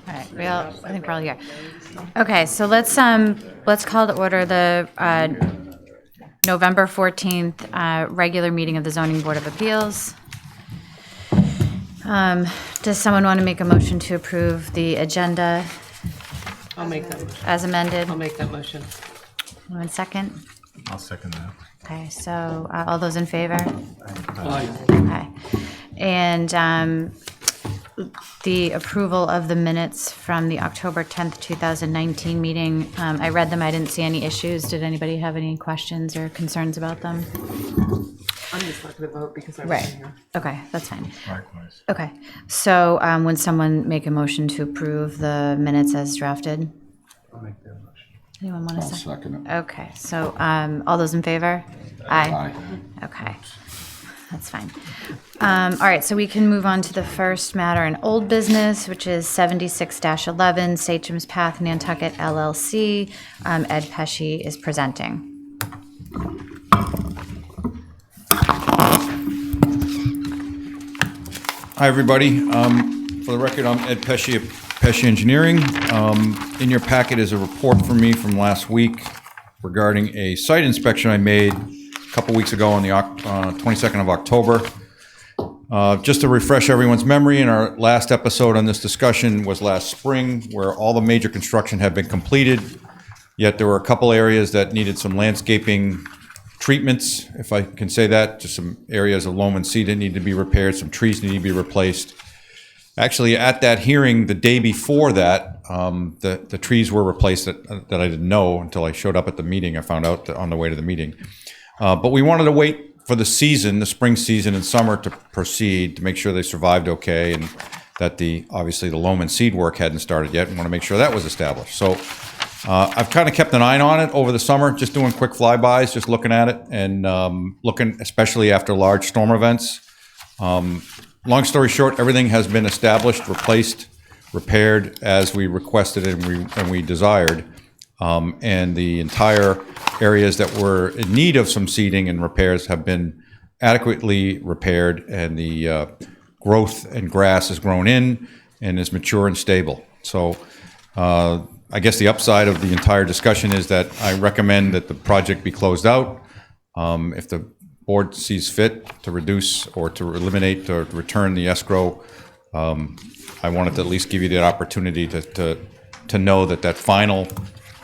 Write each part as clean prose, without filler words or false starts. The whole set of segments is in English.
All right, I think we're all here. Okay, so let's call to order the November 14th regular meeting of the Zoning Board of Appeals. Does someone want to make a motion to approve the agenda I'll make that motion. as amended? I'll make that motion. One second. I'll second that. Okay, so all those in favor? Aye. Okay. And the approval of the minutes from the October 10th, 2019 meeting. I read them. I didn't see any issues. Did anybody have any questions or concerns about them? I'm just not going to vote because I Right. wasn't here. Okay, that's fine. Likewise. Okay, so would someone make a motion to approve the minutes as drafted? I'll make that motion. Anyone want to I'll second? second it. Okay, so all those in favor? Aye. Okay, that's fine. All right, so we can move on to the first matter in old business, which is 76-11 Satcham's Path, Nantucket LLC. Ed Pesci is presenting. Hi, everybody. For the record, I'm Ed Pesci of Pesci Engineering. In your packet is a report from me from last week regarding a site inspection I made a couple weeks ago on the 22nd of October. Just to refresh everyone's memory, in our last episode on this discussion was last spring, where all the major construction had been completed, yet there were a couple areas that needed some landscaping treatments, if I can say that, just some areas of loam and seed that need to be repaired, some trees need to be replaced. Actually, at that hearing, the day before that, the trees were replaced that I didn't know until I showed up at the meeting. I found out on the way to the meeting. But we wanted to wait for the season, the spring season and summer to proceed to make sure they survived okay, and that obviously the loam and seed work hadn't started yet. We want to make sure that was established. So I've kind of kept an eye on it over the summer, just doing quick flybys, just looking at it and looking, especially after large storm events. Long story short, everything has been established, replaced, repaired as we requested and we desired. And the entire areas that were in need of some seeding and repairs have been adequately repaired, and the growth and grass has grown in and is mature and stable. So I guess the upside of the entire discussion is that I recommend that the project be closed out. If the board sees fit to reduce or to eliminate or return the escrow, I wanted to at least give you the opportunity to know that final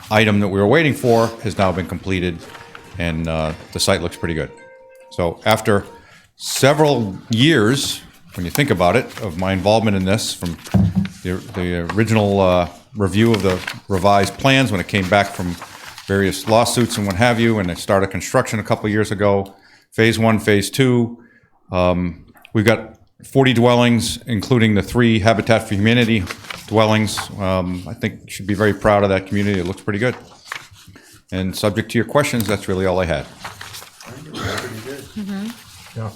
item that we were waiting for has now been completed, and the site looks pretty good. So after several years, when you think about it, of my involvement in this, from the original review of the revised plans when it came back from various lawsuits and what have you, and I started construction a couple years ago, phase 1, phase 2, we've got 40 dwellings, including the 3 Habitat for Humanity dwellings. I think you should be very proud of that community. It looks pretty good. And subject to your questions, that's really all I had. Yeah.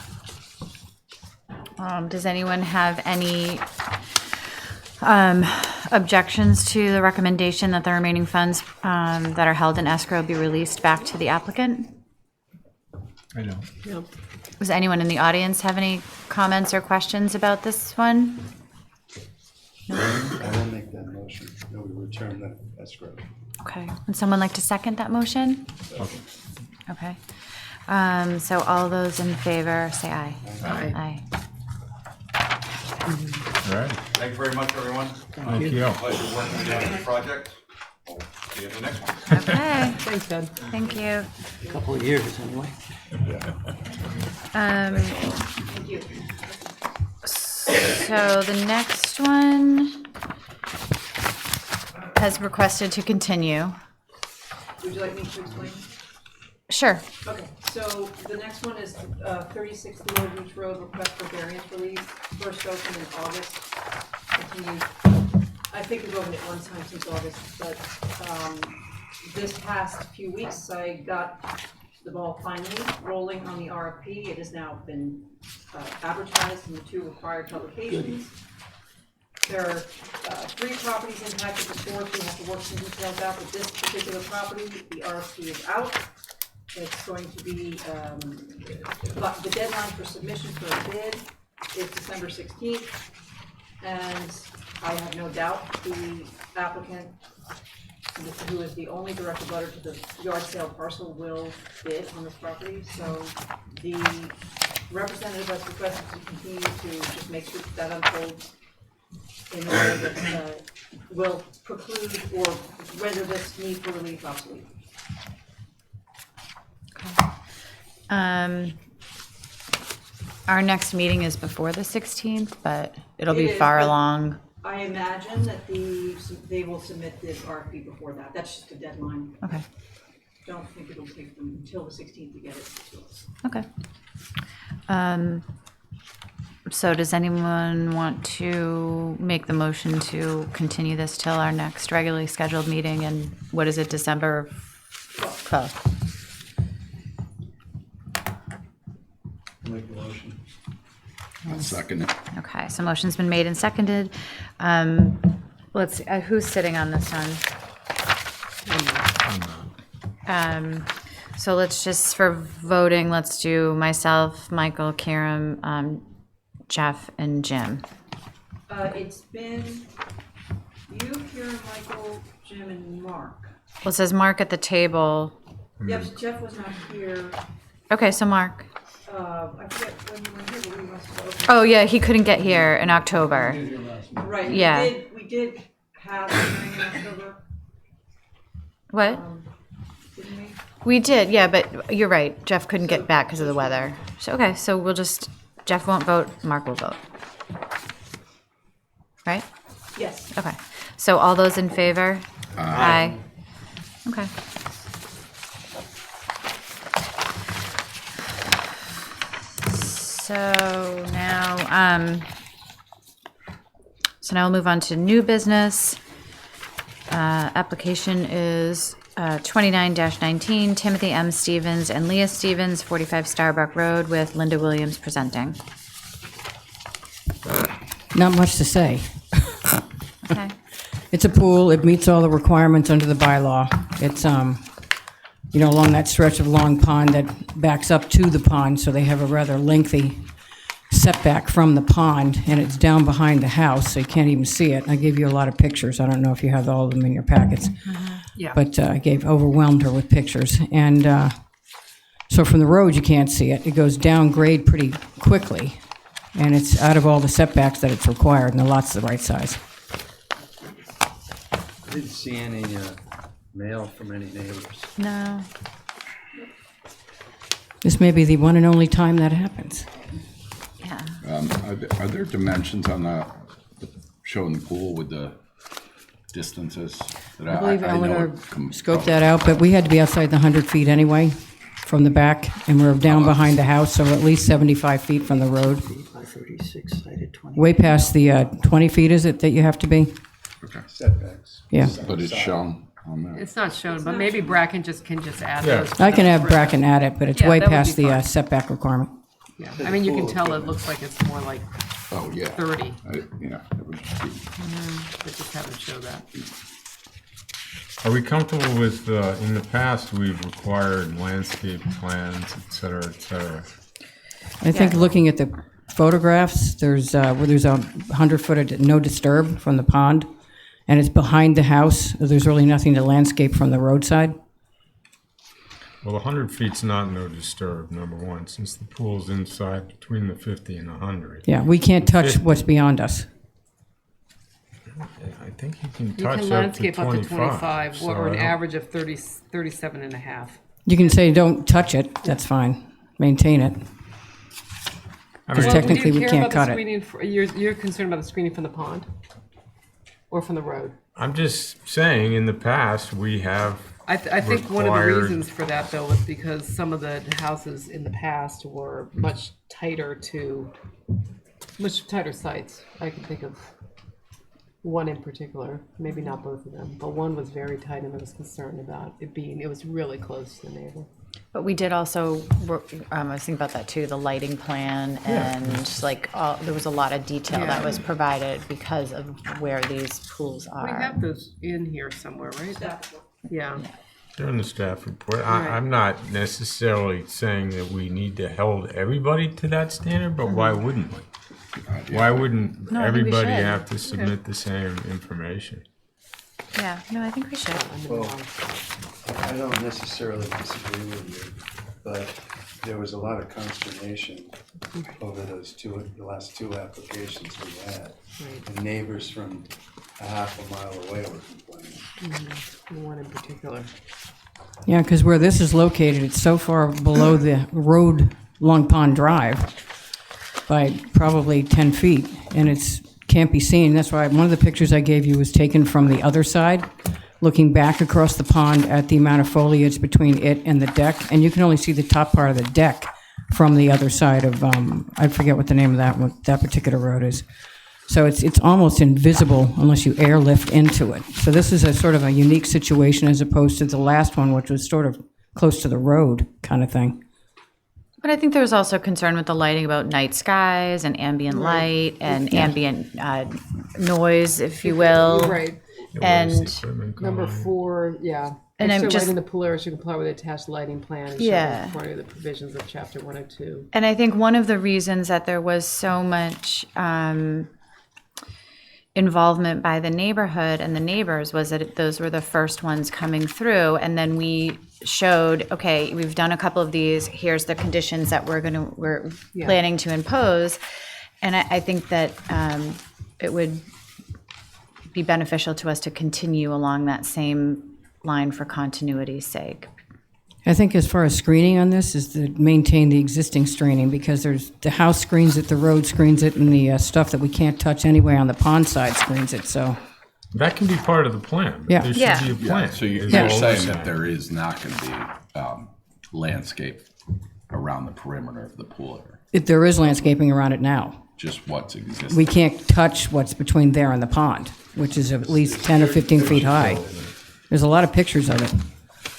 Does anyone have any objections to the recommendation that the remaining funds that are held in escrow be released back to the applicant? I know. Yep. Does anyone in the audience have any comments or questions about this one? I will make that motion, that we return the escrow. Okay, would someone like to second that motion? Okay. So all those in favor, say aye. Aye. Aye. All right. Thank you very much, everyone. Thank you. Pleasure working with you on the project. We'll see you at the next one. Okay, Thanks, Ed. thank you. A couple of years, anyway. So the next one has requested to continue. Would you like me to explain? Sure. Okay, so the next one is 36 Lower Beach Road, request for variance release, first opened in August, continued. I think we've opened it one time since August, but this past few weeks, I got the ball finally rolling on the RFP. It has now been advertised in the 2 required publications. There are 3 properties impacted, the 4th, we have to work some details out, but this particular property, the RFP is out. It's going to be, but the deadline for submission for a bid is December 16th. And I have no doubt the applicant, who is the only direct abutter to the yard sale parcel, will bid on this property. So the representative has requested to continue to just make sure that unfolds in a way that will preclude or render this need for relief obsolete. Our next meeting is before the 16th, but it'll It be is, far but along. I imagine that they will submit this RFP before that. That's just a deadline. Okay, Don't think it'll take them until the 16th to get it to us. okay. So does anyone want to make the motion to continue this till our next regularly scheduled meeting? And what is it, December 12th? Make the motion. I'll second it. Okay, so motion's been made and seconded. Let's, who's sitting on this one? So let's just, for voting, let's do myself, Michael, Kiram, Jeff, and Jim. It's been you, Karen, Michael, Jim, and Mark. Well, it says Mark at the table. Yep, Jeff was not here. Okay, so Mark. I forget when you were here, but we must have opened. Oh, yeah, he couldn't get here in October. Right, Yeah. we did have a hearing in October, What? didn't we? We did, yeah, but you're right. Jeff couldn't get back because of the weather. So, okay, so we'll just, Jeff won't vote, Mark will vote. Right? Yes. Okay. So all those in favor? Aye. Okay. So now, we'll move on to new business. Application is 29-19, Timothy M. Stevens and Leah Stevens, 45 Starbuck Road, with Linda Williams presenting. Not much to say. Okay. It's a pool, it meets all the requirements under the bylaw. It's, along that stretch of long pond that backs up to the pond, so they have a rather lengthy setback from the pond, and it's down behind the house, so you can't even see it. I gave you a lot of pictures. I don't know if you have all of them in your packets. Yeah. But I overwhelmed her with pictures. And so from the road, you can't see it. It goes down grade pretty quickly, and it's out of all the setbacks that it's required, and the lot's the right size. I didn't see any mail from any neighbors. No. This may be the one and only time that happens. Yeah. Are there dimensions on the showing the pool with the distances? That I believe know Eleanor it comes scoped from? that out, but we had to be outside the 100 feet anyway from the back, and we're down behind the house, so at least 75 feet from the road. By 36, cited 20. Way past the 20 feet, is it, that you have to be? Okay. Setbacks. Yeah. But it's shown on there. It's not shown, but maybe Bracken can just add Yeah. those. I can have Bracken add it, but it's Yeah, way that would past be the fine. setback requirement. Yeah, I mean, you can tell it looks like it's more like Oh, yeah. 30, Yeah. It was, but just haven't showed that. Are we comfortable with, in the past, we've required landscape plans, et cetera, et cetera? I think looking at the photographs, there's where there's a 100-foot no disturb from the pond, and it's behind the house. There's really nothing to landscape from the roadside. Well, 100 feet's not no disturb, number one, since the pool's inside between the 50 and 100. Yeah, we can't touch what's beyond us. I think you can You touch can up to landscape up to 25. 25, or so an I don't- average of 37 and a half. You can say, don't touch it, that's fine. Maintain it. I Because mean, technically, we Do you care can't about the cut it. screening, you're concerned about the screening from the pond? Or from the road? I'm just saying, in the past, we have, I think one of the Required. reasons for that, though, was because some of the houses in the past were much tighter sites. I can think of one in particular, maybe not both of them, but one was very tight, and I was concerned about it was really close to the neighbor. But we did also, I was thinking about that too, the lighting plan and there was a lot of detail that Yeah. was provided because of where these pools We are. have those in here somewhere, right? Yeah. during the staff report, Right. I'm not necessarily saying that we need to hold everybody to that standard, but why wouldn't we? Why wouldn't No, I think we everybody should. have to submit the same information? Yeah, no, I think we should. Well, I don't necessarily disagree with you, but there was a lot of consternation over the last two applications we had. The neighbors from a half a mile away were complaining. One in particular. Yeah, because where this is located, it's so far below the road, Long Pond Drive, by probably 10 feet, and it's, can't be seen. That's why one of the pictures I gave you was taken from the other side, looking back across the pond at the amount of foliage between it and the deck, and you can only see the top part of the deck from the other side of, I forget what the name of that particular road is. So it's almost invisible unless you airlift into it. So this is a sort of a unique situation as opposed to the last one, which was sort of close to the road kind of thing. But I think there was also concern with the lighting about night skies and ambient light and ambient noise, if you will. You're right. And Equipment Number going. 4, yeah. And I'm Extra just- lighting the pool area should comply with the attached lighting plan and Yeah. according to the provisions of chapter 102. And I think one of the reasons that there was so much involvement by the neighborhood and the neighbors was that those were the first ones coming through. And then we showed, okay, we've done a couple of these. Here's the conditions that we're planning to impose. And I think that it would be beneficial to us to continue along that same line for continuity's sake. I think as far as screening on this is to maintain the existing screening because there's, the house screens it, the road screens it, and the stuff that we can't touch anyway on the pond side screens it, so. That can be part of the plan. Yeah. There should Yeah. be a Yeah, plan. so you're is all we're saying that there is not going to be landscape around the perimeter of the pool area, If there is landscaping around it now. just what's existing. We can't touch what's between there and the pond, which is at least 10 or 15 feet high. There's a lot of pictures of it.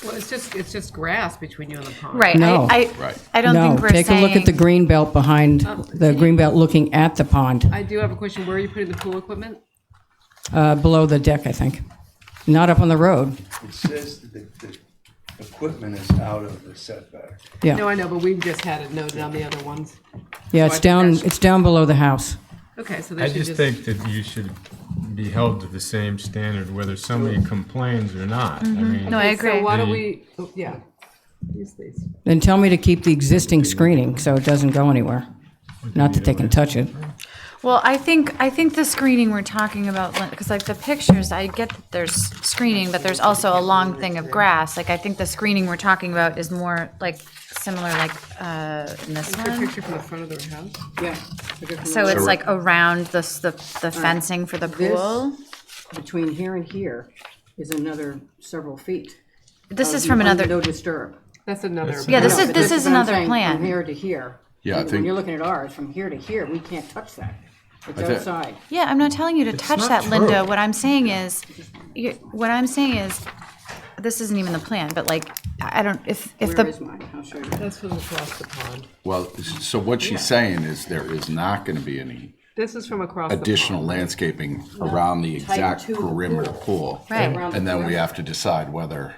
Well, it's just grass between you and the pond. Right. No. Right. I don't No, think we're take a look at the saying, green belt behind, the green belt looking at the pond, I do have a question. Where are you putting the pool equipment? below the deck, I think. Not up on the road, It says that the equipment is out of the setback. No, yeah. I know, but we've just had it noted on the other ones. Yeah, So I think it's down below the house. Okay, so I they should just think that you should be held to the same standard whether somebody complains or not. I mean, no, I Okay, agree. So why don't we, yeah. Use these. Then tell me to keep the existing screening so it doesn't go anywhere. Not that they can touch it. Well, I think the screening we're talking about, because like the pictures, I get that there's screening, but there's also a long thing of grass. Like I think the screening we're talking about is more like similar, like in this Is there a one. picture from the front of their house? Yeah. So it's like around the fencing for the pool. Between here and here is another several feet. This is from another. No disturb. That's another. Yeah, this No, is but this is but I'm another saying plan. From here to here. Yeah, I When think- you're looking at ours, from here to here, we can't touch that. It's think- outside. Yeah, I'm not telling you to touch not that, true. Linda. What I'm saying is, this isn't even the plan. But like, I don't. If Where the is mine? I'll show you. That's from across the pond. Well, so what she's saying is there is not going to be any This is from across the pond. additional landscaping around the exact to the perimeter pool. Right. And then we have to decide whether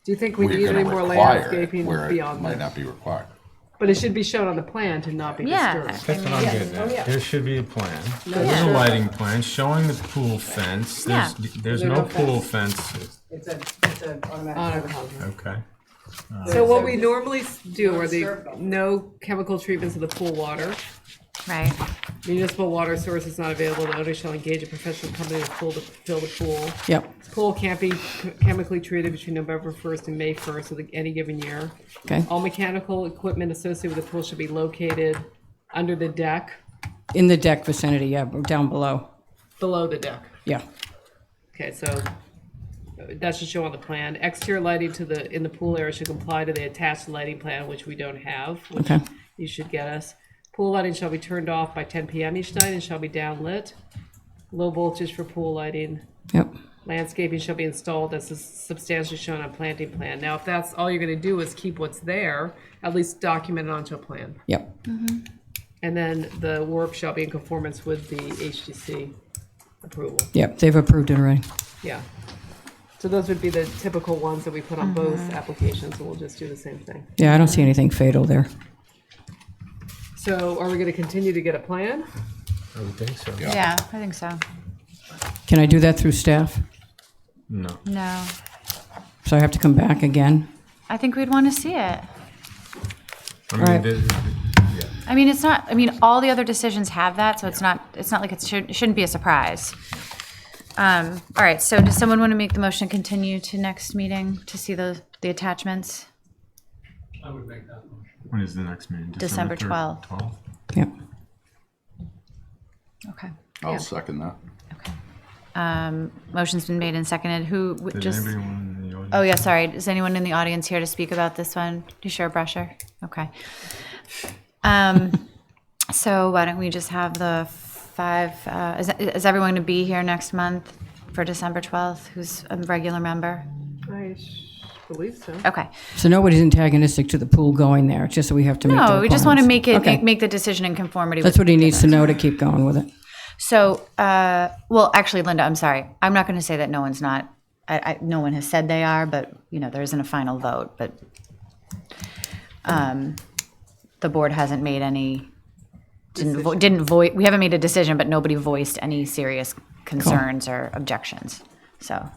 Do you think we we're need going any to more require it landscaping where it beyond might this? not be required. But it should be shown on the plan to not be Yeah. disturbed. that's what I'm getting at. There should be a plan. There's a lighting plan showing the pool fence. There's no pool fence. It's a Automatic. Okay. So what we normally do are no chemical treatments of the pool water. right. Municipal water source is not available. The owner shall engage a professional company to fill the pool. Yep, Pool can't be chemically treated between November 1st and May 1st of any given year. okay. All mechanical equipment associated with the pool should be located under the deck, In the deck vicinity, yeah, down below. below the deck. Yeah, Okay, so that should show on the plan. Exterior lighting in the pool area should comply to the attached lighting plan, which we don't have, which okay. you should get us. Pool lighting shall be turned off by 10 p.m. each night and shall be downlit. Low voltage for pool lighting. Yep, Landscaping shall be installed as is substantially shown on planting plan. Now, if that's all you're gonna do is keep what's there, at least document it onto a plan. yep. And then the work shall be in conformance with the HDC approval. Yep, they've approved it already. Yeah. So those would be the typical ones that we put on both applications, and we'll just do the same thing. Yeah, I don't see anything fatal there. So are we gonna continue to get a plan? I would think so. Yeah, I think so. Can I do that through staff? No. No, So I have to come back again? I think we'd want to see it. I mean, Right. yeah. I mean, it's not, I mean, all the other decisions have that, so it's not like it shouldn't be a surprise. All right, so does someone want to make the motion to continue to next meeting to see the attachments? When is the next meeting? December 12th? 12th. Yeah. Okay. I'll second that. Motion's been made and seconded. Who, Does just, anybody want in the audience? oh yeah, sorry. Is anyone in the audience here to speak about this one? Do you share a brusher? Okay. So why don't we just have the five, is everyone going to be here next month for December 12th? Who's a regular member? I believe so. Okay. So nobody's antagonistic to the pool going there, it's just that we have to make the No, we just want to requirements. make it, Okay. make the decision in conformity. That's with what he needs to given. know to keep going with it. So, well, actually, Linda, I'm sorry. I'm not going to say that no one's not, no one has said they are, but, there isn't a final vote, but the board hasn't made any, we haven't made a decision, but nobody voiced any serious concerns or objections. So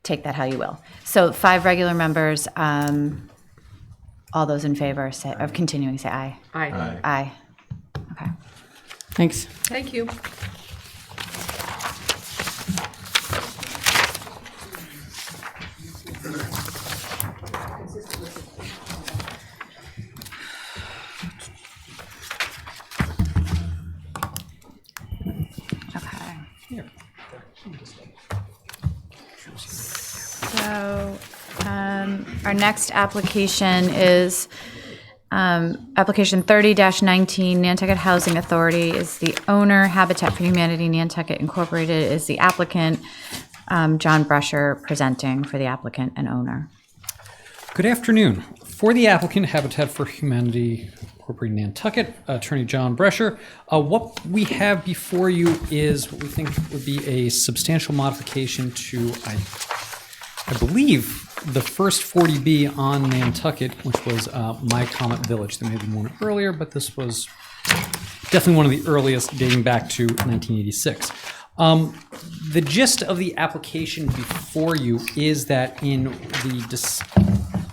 take that how you will. So 5 regular members, all those in favor of continuing, say aye. Aye. Aye. Okay. Thanks. Thank you. Okay. So, our next application is, application 30-19, Nantucket Housing Authority is the owner, Habitat for Humanity Nantucket Incorporated is the applicant, John Brescher presenting for the applicant and owner. Good afternoon. For the applicant, Habitat for Humanity Incorporated Nantucket, Attorney John Brescher, what we have before you is what we think would be a substantial modification to, I believe, the first 40B on Nantucket, which was My Comet Village. There may have been one earlier, but this was definitely one of the earliest, dating back to 1986. The gist of the application before you is that in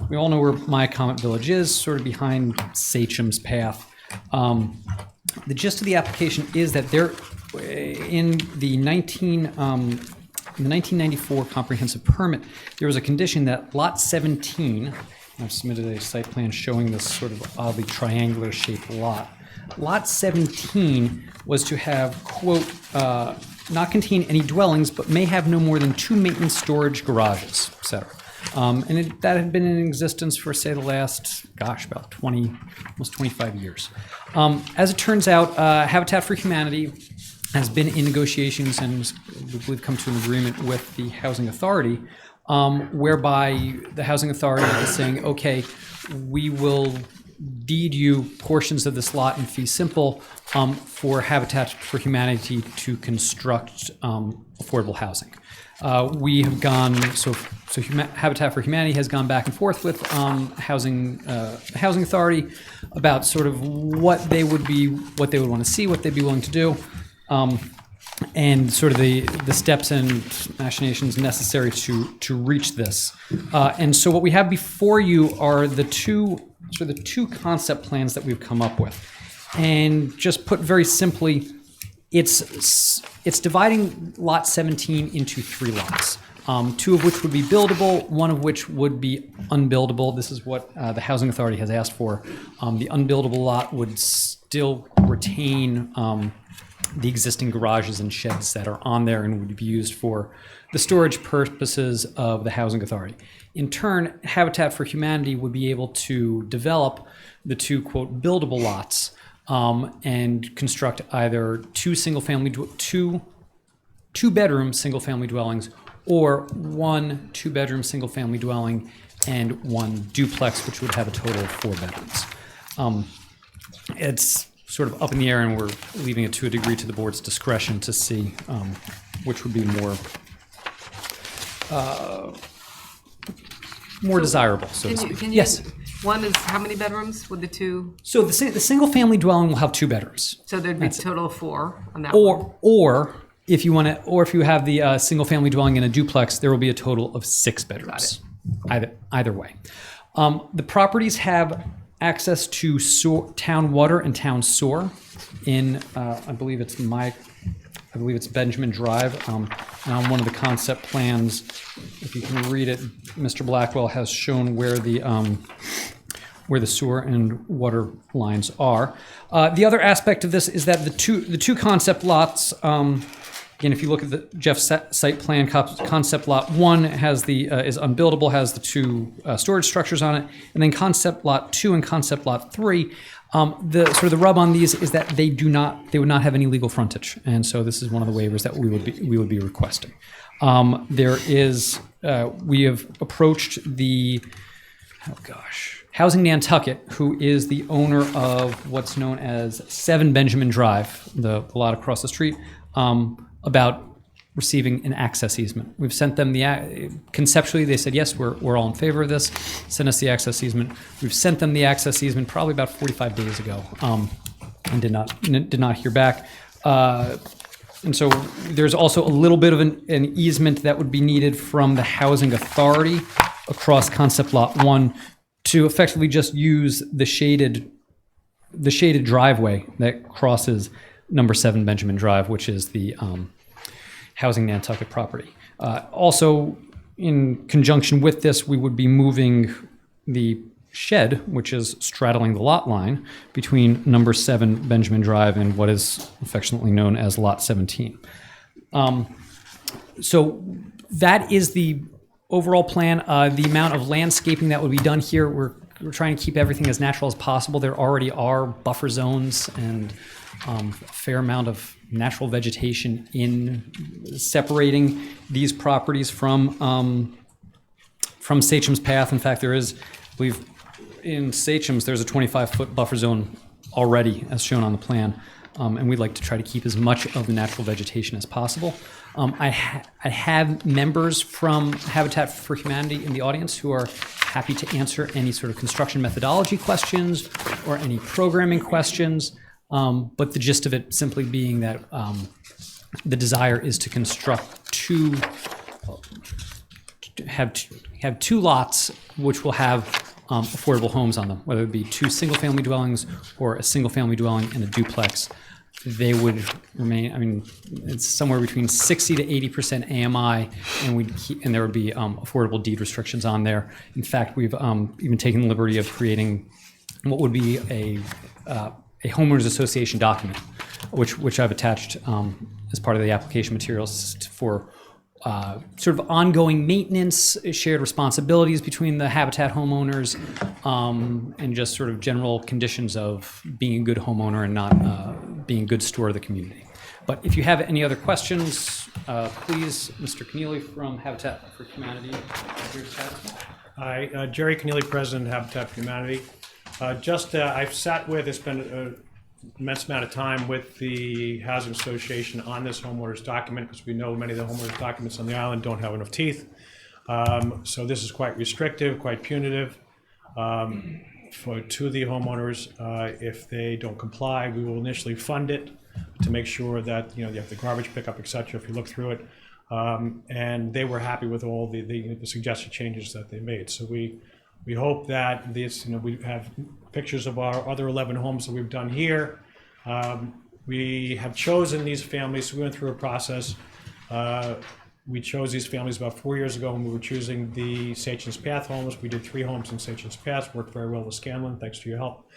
we all know where My Comet Village is, sort of behind Sachem's Path. The gist of the application is that there, in the 1994 comprehensive permit, there was a condition that lot 17, I've submitted a site plan showing this sort of oddly triangular shaped lot. Lot 17 was to have, quote, not contain any dwellings, but may have no more than 2 maintenance storage garages, et cetera. That had been in existence for, say, the last, about 20, almost 25 years. As it turns out, Habitat for Humanity has been in negotiations and we've come to an agreement with the Housing Authority, whereby the Housing Authority is saying, okay, we will deed you portions of this lot in fee simple for Habitat for Humanity to construct affordable housing. We have gone, so Habitat for Humanity has gone back and forth with Housing Authority about sort of what they would want to see, what they'd be willing to do, and sort of the steps and machinations necessary to reach this. And so what we have before you are the two concept plans that we've come up with. And just put very simply, it's dividing lot 17 into 3 lots, 2 of which would be buildable, 1 of which would be unbuildable. This is what the Housing Authority has asked for. The unbuildable lot would still retain the existing garages and sheds that are on there and would be used for the storage purposes of the Housing Authority. In turn, Habitat for Humanity would be able to develop the 2, quote, buildable lots and construct either 2 two-bedroom single-family dwellings or 1 2-bedroom single-family dwelling and 1 duplex, which would have a total of 4 bedrooms. It's sort of up in the air, and we're leaving it to a degree to the board's discretion to see which would be more desirable, so to speak. Can you Yes. One is how many bedrooms with the two? So the single-family dwelling will have 2 bedrooms. So there'd be a total of 4 on that one. Or if you have the single-family dwelling in a duplex, there will be a total of 6 bedrooms. Either way. The properties have access to town water and town sewer in, I believe it's Benjamin Drive. And on one of the concept plans, if you can read it, Mr. Blackwell has shown where the sewer and water lines are. The other aspect of this is that the two concept lots, again, if you look at Jeff's site plan, concept lot 1 is unbuildable, has the 2 storage structures on it, and then concept lot 2 and concept lot 3. The rub on these is that they would not have any legal frontage, and so this is one of the waivers that we would be requesting. We have approached Housing Nantucket, who is the owner of what's known as 7 Benjamin Drive, the lot across the street, about receiving an access easement. We've sent them conceptually, they said, yes, we're all in favor of this. Send us the access easement. We've sent them the access easement probably about 45 days ago, and did not hear back. And so there's also a little bit of an easement that would be needed from the housing authority across concept lot 1 to effectively just use the shaded driveway that crosses number 7 Benjamin Drive, which is the Housing Nantucket property. Also, in conjunction with this, we would be moving the shed, which is straddling the lot line between number 7 Benjamin Drive and what is affectionately known as Lot 17. So that is the overall plan. The amount of landscaping that would be done here, we're trying to keep everything as natural as possible. There already are buffer zones and a fair amount of natural vegetation in separating these properties from Sachem's Path. In fact, there is, I believe, in Sachem's, there's a 25-foot buffer zone already, as shown on the plan, and we'd like to try to keep as much of the natural vegetation as possible. I have members from Habitat for Humanity in the audience who are happy to answer any sort of construction methodology questions or any programming questions. But the gist of it simply being that the desire is to construct have two lots which will have affordable homes on them, whether it be 2 single-family dwellings or a single-family dwelling and a duplex. They would remain, it's somewhere between 60 to 80% AMI, and there would be affordable deed restrictions on there. In fact, we've even taken the liberty of creating what would be a homeowners association document, which I've attached as part of the application materials for sort of ongoing maintenance, shared responsibilities between the Habitat homeowners, and just sort of general conditions of being a good homeowner and not being a good steward of the community. But if you have any other questions, please, Mr. Keneally from Habitat for Humanity. Hi, Jerry Keneally, President of Habitat for Humanity. I've sat with, it's been an immense amount of time with the Housing Association on this homeowners document, because we know many of the homeowners documents on the island don't have enough teeth. So this is quite restrictive, quite punitive to the homeowners. If they don't comply, we will initially fund it to make sure that you have the garbage pickup, etc. If you look through it, and they were happy with all the suggested changes that they made. So we hope that this, we have pictures of our other 11 homes that we've done here. We have chosen these families. So we went through a process. We chose these families about 4 years ago when we were choosing the Sachem's Path homes. We did 3 homes in Sachem's Path, worked very well with Scanlon, thanks to your help.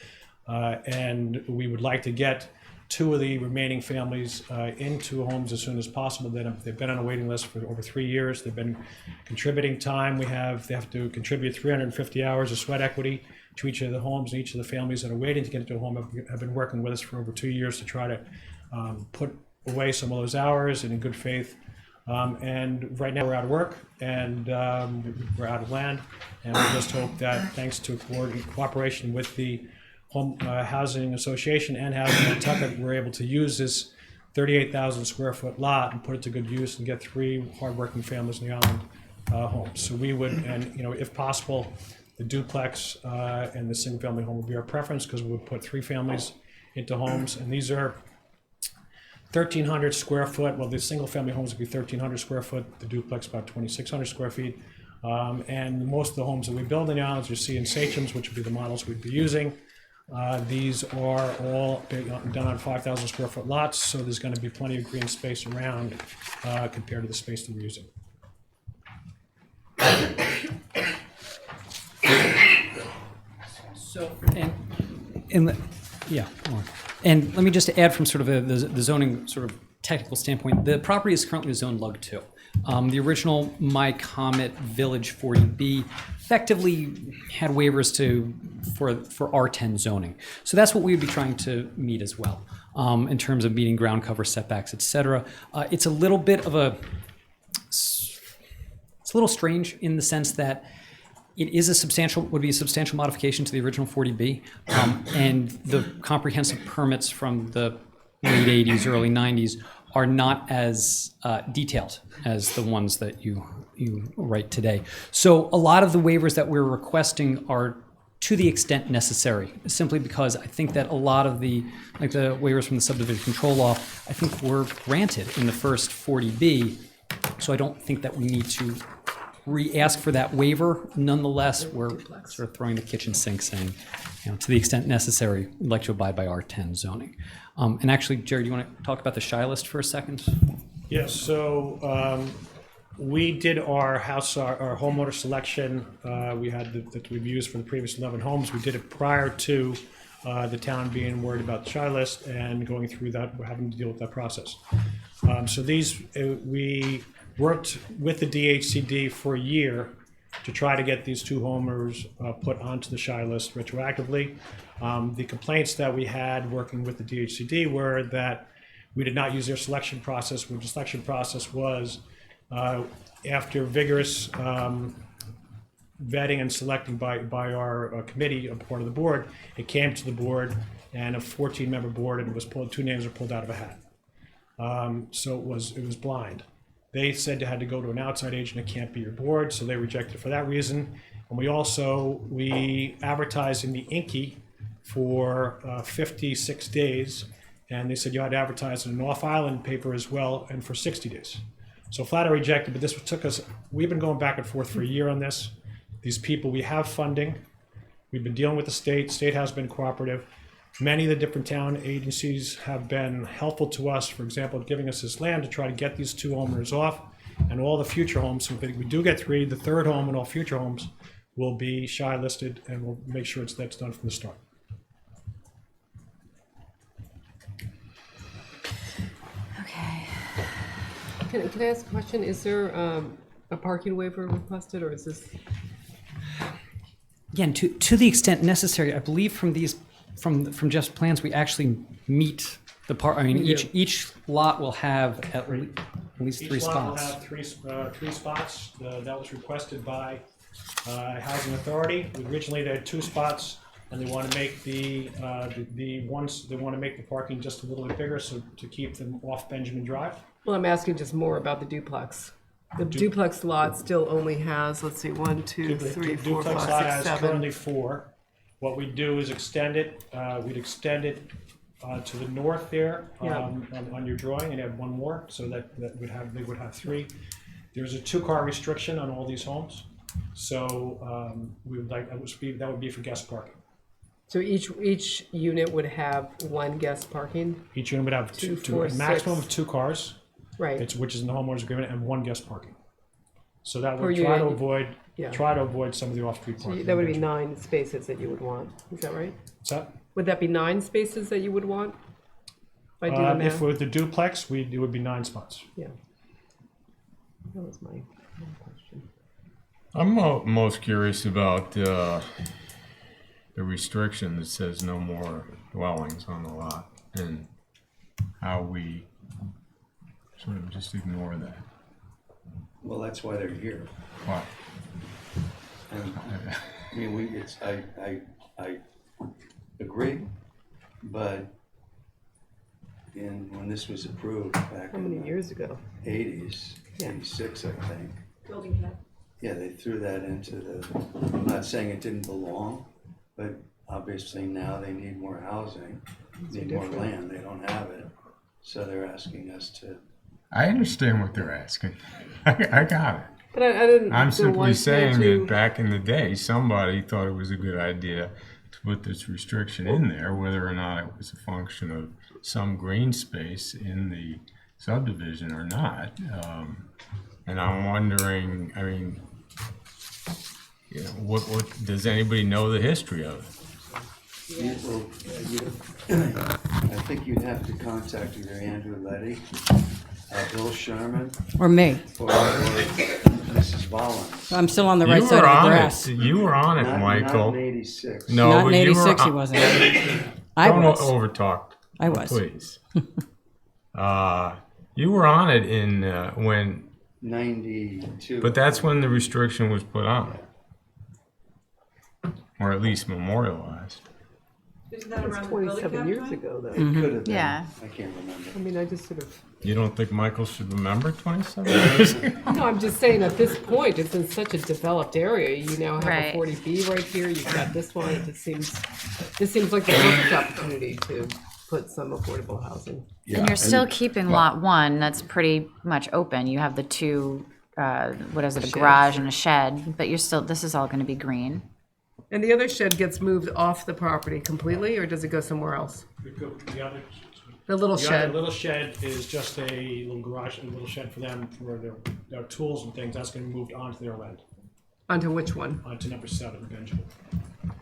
And we would like to get 2 of the remaining families into homes as soon as possible. They've been on a waiting list for over 3 years. They've been contributing time. They have to contribute 350 hours of sweat equity to each of the homes, and each of the families that are waiting to get into a home have been working with us for over 2 years to try to put away some of those hours and in good faith. And right now we're out of work, and we're out of land, and we just hope that thanks to cooperation with the Housing Association and Housing Nantucket, we're able to use this 38,000 square foot lot and put it to good use and get 3 hardworking families in the island homes. So we would, and if possible, the duplex and the single-family home would be our preference because we would put 3 families into homes, and these are 1,300 square foot. Well, the single-family homes would be 1,300 square foot. The duplex about 2,600 square feet. And most of the homes that we build now, as you see in Sachems, which would be the models we'd be using, these are all done on 5,000 square foot lots, so there's going to be plenty of green space around compared to the space that we're using. So, yeah, more. And let me just add from sort of the zoning sort of technical standpoint, the property is currently zoned Lug 2. The original My Comet Village 40B effectively had waivers for R10 zoning. So that's what we would be trying to meet as well, in terms of meeting ground cover setbacks, et cetera. It's a little bit of it's a little strange in the sense that it is would be a substantial modification to the original 40B, and the comprehensive permits from the late 80s, early 90s are not as detailed as the ones that you write today. So a lot of the waivers that we're requesting are to the extent necessary, simply because I think that a lot of the waivers from the subdivision control law, I think were granted in the first 40B. So I don't think that we need to re-ask for that waiver. Nonetheless, we're sort of throwing the kitchen sink saying, to the extent necessary, we'd like to abide by R10 zoning. And actually, Jerry, do you want to talk about the shy list for a second? Yes, so we did our homeowner selection. We had that we've used for the previous 11 homes. We did it prior to the town being worried about the shy list and going through that, we're having to deal with that process. So these, we worked with the DHCD for a year to try to get these 2 homers put onto the shy list retroactively. The complaints that we had working with the DHCD were that we did not use their selection process, which the selection process was after vigorous vetting and selecting by our committee, a part of the board. It came to the board, and a 14-member board, and it was 2 names were pulled out of a hat. So it was blind. They said they had to go to an outside agent. It can't be your board, so they rejected it for that reason. And we advertised in the Inky for 56 days, and they said you had to advertise in an off-island paper as well, and for 60 days. So flat out rejected, but this took us, we've been going back and forth for a year on this. These people, we have funding. We've been dealing with the state. State has been cooperative. Many of the different town agencies have been helpful to us, for example, giving us this land to try to get these 2 owners off, and all the future homes. So if we do get 3, the 3rd home and all future homes will be shy listed, and we'll make sure that's done from the start. Okay. Can I ask a question? Is there a parking waiver requested, or is this? Again, to the extent necessary, I believe from Jeff's plans, we actually meet the part. I mean, each lot will have at least 3 spots. Each lot will have 3 spots. That was requested by Housing Authority. Originally, they had 2 spots, and they want to make the parking just a little bit bigger, so to keep them off Benjamin Drive. Well, I'm asking just more about the duplex. The duplex lot still only has, let's see, 1, 2, 3, 4, 5, 6, 7. Duplex lot has currently 4. What we do is extend it. We'd extend it to the north there on your drawing, and add 1 more, so they would have 3. There's a 2-car restriction on all these homes, so we would like that would be for guest parking. So each unit would have 1 guest parking? Each unit would have a maximum of 2 cars, right? Which is in the homeowners agreement, and 1 guest parking. So that would try to avoid some of the off-street parking. So that would be 9 spaces that you would want. Is that right? What's that? Would that be 9 spaces that you would want? If I do the math? If with the duplex, it would be 9 spots. Yeah. That was my question. I'm most curious about the restriction that says no more dwellings on the lot, and how we sort of just ignore that. Well, that's why they're here. Wow. And, I mean, I agree, but when this was approved back How many in years ago? the 80s, Yeah. 86, I think, Building cap. Yeah, they threw that into the, I'm not saying it didn't belong, but obviously now they need more housing, need more land, they don't have it. So they're asking us to, I understand what they're asking. I got it. But I didn't. I'm so simply why can't saying you- that back in the day, somebody thought it was a good idea to put this restriction in there, whether or not it was a function of some green space in the subdivision or not. And I'm wondering, I mean, you know, what does anybody know the history of it? I think you'd have to contact either Andrew Letty, Bill Sherman, Or me. or Mrs. Rollins. I'm still on the right You side were of the on grass. it. You were on it, Not Michael. in '86. No, Not in but you were 86, he on- wasn't. I Don't was. overtalk. I was. Please. You were on it in when, 92. but that's when the restriction was put on, or at least memorialized. Isn't that It's around the building 27 cap years time? ago, though. It could have been. Yeah. I can't remember. I mean, I just sort of. You don't think Michael should remember 27 years ago? No, I'm just saying at this point, it's in such a developed area. You now have Right. a 40B right here. You've got this one. It seems like the perfect opportunity to put some affordable housing. Yeah, And you're still and- keeping lot one, that's pretty much open. You have the two, what is it, a garage and a shed, but you're still, this is all gonna be green. And the other shed gets moved off the property completely, or does it go somewhere else? The little The other shed. little shed is just a little garage, a little shed for them, for their tools and things. That's gonna be moved onto their land, Onto which one? onto number 7, Benjamin.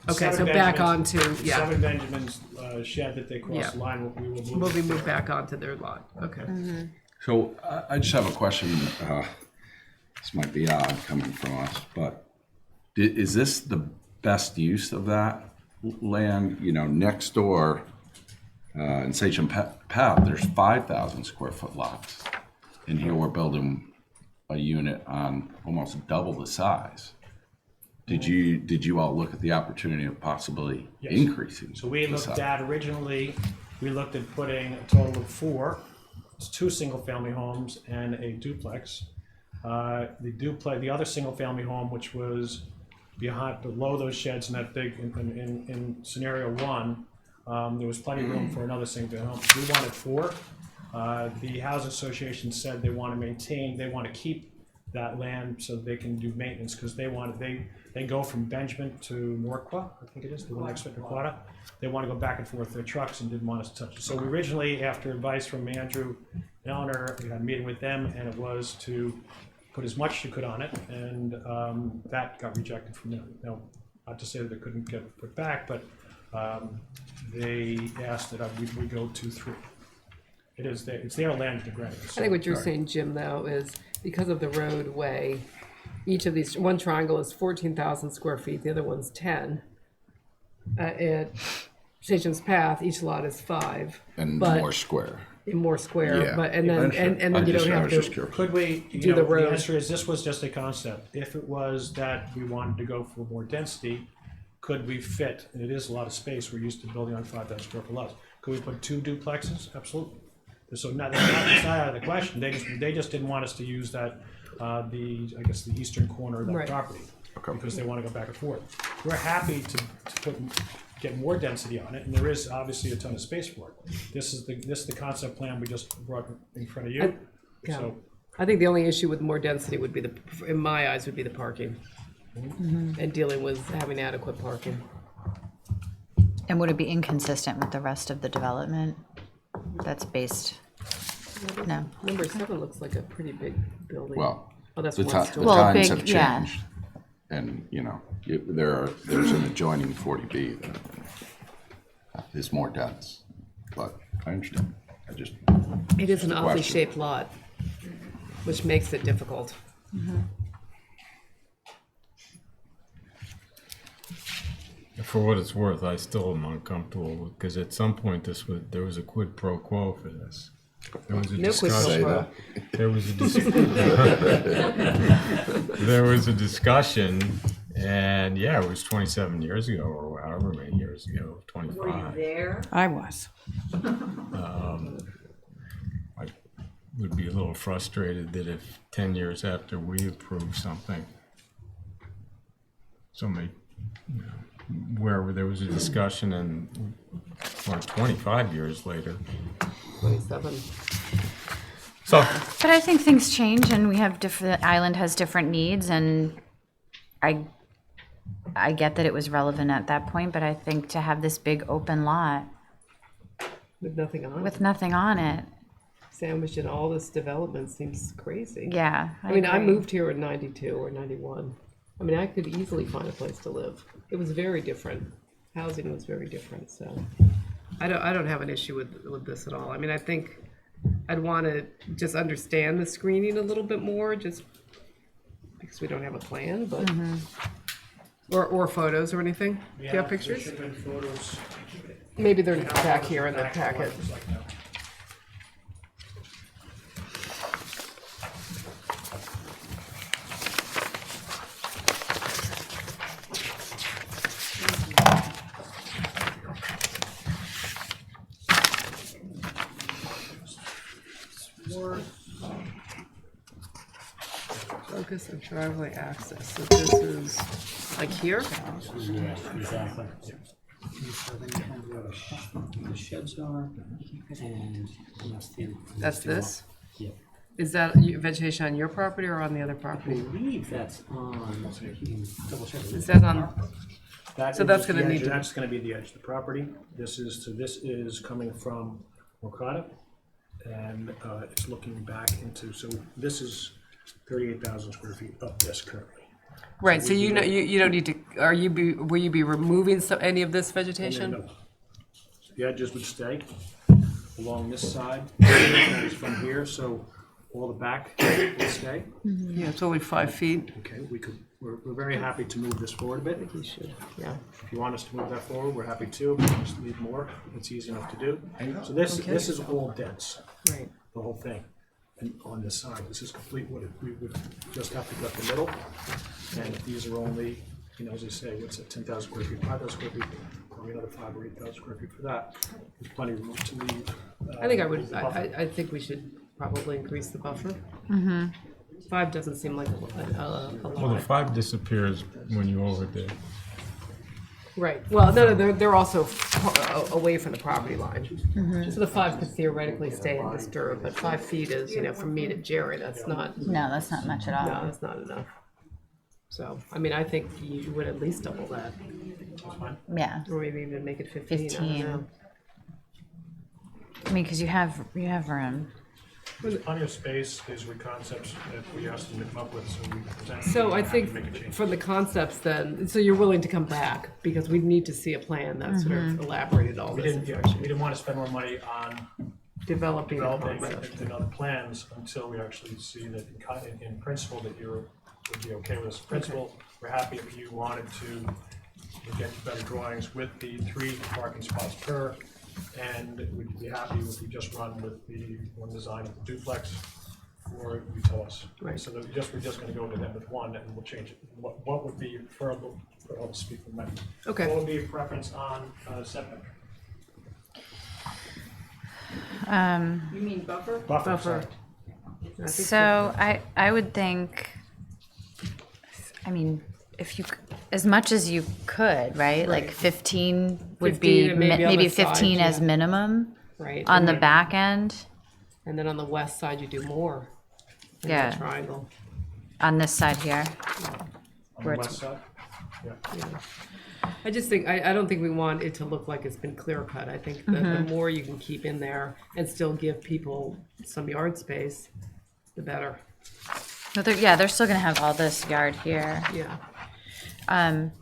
Okay, so 7 back Benjamin's- onto, yeah, 7 Benjamin's shed that they cross Yeah. the line, we will move. will be moved back onto their lot. Okay. So I just have a question. This might be odd coming from us, but is this the best use of that land? You know, next door in Sachem Path, there's 5,000 square foot lots. And here we're building a unit on almost double the size. Did you all look at the opportunity of possibly Yes. increasing? So we the looked size? at, originally, we looked at putting a total of 4. It's 2 single-family homes and a duplex. The other single-family home, which was below those sheds in that big, in scenario 1, there was plenty of room for another single-family home. We wanted 4. The housing association said they want to keep that land so they can do maintenance, because they go from Benjamin to Morqua, I think it is, the one next to Quada. They want to go back and forth with their trucks and didn't want us to touch it. So we originally, after advice from Andrew and Eleanor, we had a meeting with them, and it was to put as much as you could on it, and that got rejected from them. Now, not to say that it couldn't get put back, but they asked that we go to 3. It's their land to grant. I think what you're saying, Jim, though, is because of the roadway, each of these, one triangle is 14,000 square feet, the other one's 10. At Station's Path, each lot is 5. And but more square. more square, Yeah. but, and then you don't I have was just to. curious. Could we, Do you the know, the road. answer is, this was just a concept. If it was that we wanted to go for more density, could we fit, and it is a lot of space, we're used to building on 5,000 square foot lots. Could we put 2 duplexes? Absolutely. So it's not out of the question. They just didn't want us to use that, I guess, the eastern corner of that Right. property. Because they want to go back and forth. We're happy to get more density on it, and there is obviously a ton of space for it. This is the concept plan we just brought in front of you. Yeah. So I think the only issue with more density would be in my eyes, would be the parking. And dealing with having adequate parking. And would it be inconsistent with the rest of the development that's based? No. Number 7 looks like a pretty big building. Well, Oh, that's the one the story. Well, times big, have yeah. changed. And, you know, there's an adjoining 40B that is more dense. But I understand. It is an oddly question. shaped lot, which makes it difficult. For what it's worth, I still am uncomfortable because at some point there was a quid pro quo for this. There was a No quid pro discussion. quo. There was there was a discussion, and yeah, it was 27 years ago or however many years ago, Were you 25. there? I was. I would be a little frustrated that if 10 years after we approve something, somebody, you know, where there was a discussion and, or 25 years later. 27. So, But I think things change and we have different, the island has different needs and I get that it was relevant at that point, but I think to have this big open lot With nothing on it. with nothing on it, Sandwiched in all this development seems crazy. yeah. I mean, I agree. moved here in 92 or 91. I mean, I could easily find a place to live. It was very different. Housing was very different, so I don't have an issue with this at all. I mean, I think I'd want to just understand the screening a little bit more, just because we don't have a plan, but or photos or anything. Do you have pictures? There should have been photos. Maybe they're back here in the packet. Like that. Focus on driveway access. So this is like here? Exactly. The sheds are, and That's this? Yep. Is that vegetation on your property or on the other I property? believe that's on, you can double check. Is that on, That So is that's the gonna edge- need to- That's gonna be the edge of the property. This is coming from Okata, and it's looking back into, so this is 38,000 square feet of this currently. right, so you know, you don't need to, will you be removing any of this And then vegetation? the edges would stay along this side, and it's from here, so all the back will stay. Yeah, it's only 5 feet. Okay, we're very happy to move this forward a bit. You should, yeah. If you want us to move that forward, we're happy to. Just need more. It's easy enough to do. So this is all dense, Right. the whole thing. And on this side, this is complete wooded. We would just have to gut the middle. And these are only, you know, as I say, what's it, 10,000 square feet, 5,000 square feet, probably another 5,000 or 8,000 square feet for that. There's plenty of room to leave. I think the buffer. I think we should probably increase the buffer. 5 doesn't seem like a well, the lot. 5 disappears when you over the, Right, well, no, they're also away from the property line. So the 5 could theoretically stay and disturb, but 5 feet is, you know, from me to Jerry, that's not, No, that's not much at all. no, that's not enough. So, I mean, I think you would at least double that, Yeah. or maybe even make it 15, I 15. don't know. I mean, because you have room. There's plenty of space. These were concepts that we asked them to come up with, so we presented. So I Happy think to make a change. from the concepts then, so you're willing to come back, because we need to see a plan that sort of elaborated all We this didn't want to spend more money on developing the developing concept. the other plans until we actually see that in principle that you would be okay with this. Principle, we're happy if you wanted to get better drawings with the 3 parking spots per, and we'd be happy if we just run with the one design of the duplex, or you tell us. Right. So that we're just gonna go to them with one, and we'll change it. What would be preferable, I'll speak for me. Okay. What would be a preference on setback? You mean buffer? Buffer, sorry. I think So I would think, I mean, if you, as much as you could, right? Like 15 would 15 be, and maybe on maybe the side, 15 as yeah. minimum Right. on and the then- back end. And then on the west side, you do more. in the Yeah. Triangle. On this side here. On Where the it's- west side? Yeah. I just think, I don't think we want it to look like it's been clear cut. I think that the more you can keep in there and still give people some yard space, the better. No, yeah, they're still gonna have all this yard here. Yeah. Um,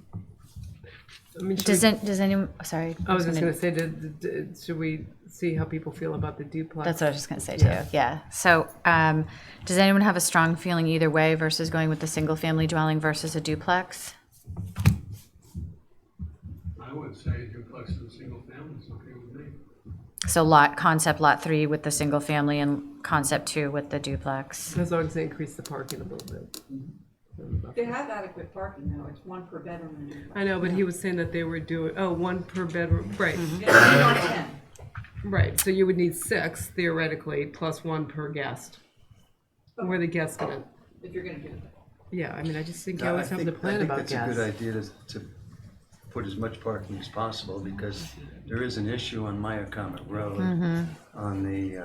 I mean, does anyone, sorry. I was just gonna say, should we see how people feel about the duplex? That's what I was just gonna say too, yeah. So, does anyone have a strong feeling either way versus going with the single-family dwelling versus a duplex? I would say duplex and single family is okay with me. So concept lot 3 with the single-family and concept 2 with the duplex. As long as they increase the parking a little bit. They have adequate parking though, it's 1 per bedroom and duplex. I know, but he was saying that they were doing, 1 per bedroom, right, Yeah, you want 10. right. So you would need 6 theoretically, plus 1 per guest. Where the guest gonna, If you're gonna do that. Yeah, I mean, I just think you I always have to think, plan about it's a gas. good idea to put as much parking as possible, because there is an issue on Myacomet Road on the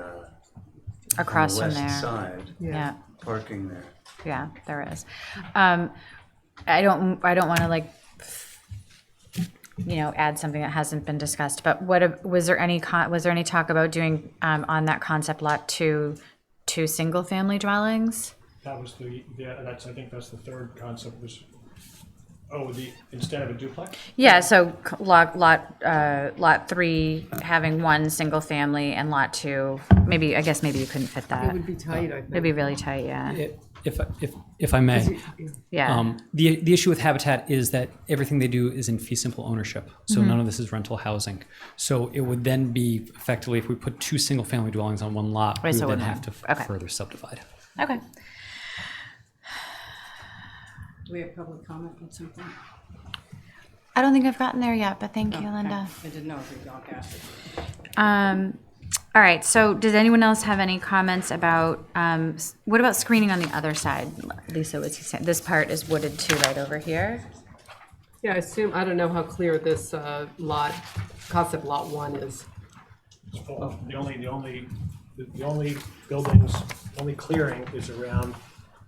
Across from west there. side, Yeah, parking there. yeah, there is. I don't want to like, add something that hasn't been discussed, but was there any talk about doing, on that concept lot two single-family dwellings? That was I think that's the third concept was, instead of a duplex? Yeah, so lot 3 having one single family and lot 2, maybe you couldn't fit that. It would be tight, I It'd think. be really tight, yeah. If I may, Yeah. the issue with Habitat is that everything they do is in fee simple ownership, so none of this is rental housing. So it would then be effectively, if we put 2 single family dwellings on one lot, we so would then wouldn't- have to okay. further subdivide. Okay. Do we have public comment at some point? I don't think I've gotten there yet, but thank you, Okay. Linda. I didn't know if we got past it. All right, so does anyone else have any comments about, what about screening on the other side? Lisa, was you saying, this part is wooded too, right over here? Yeah, I don't know how clear this concept lot 1 is. The only buildings, only clearing is around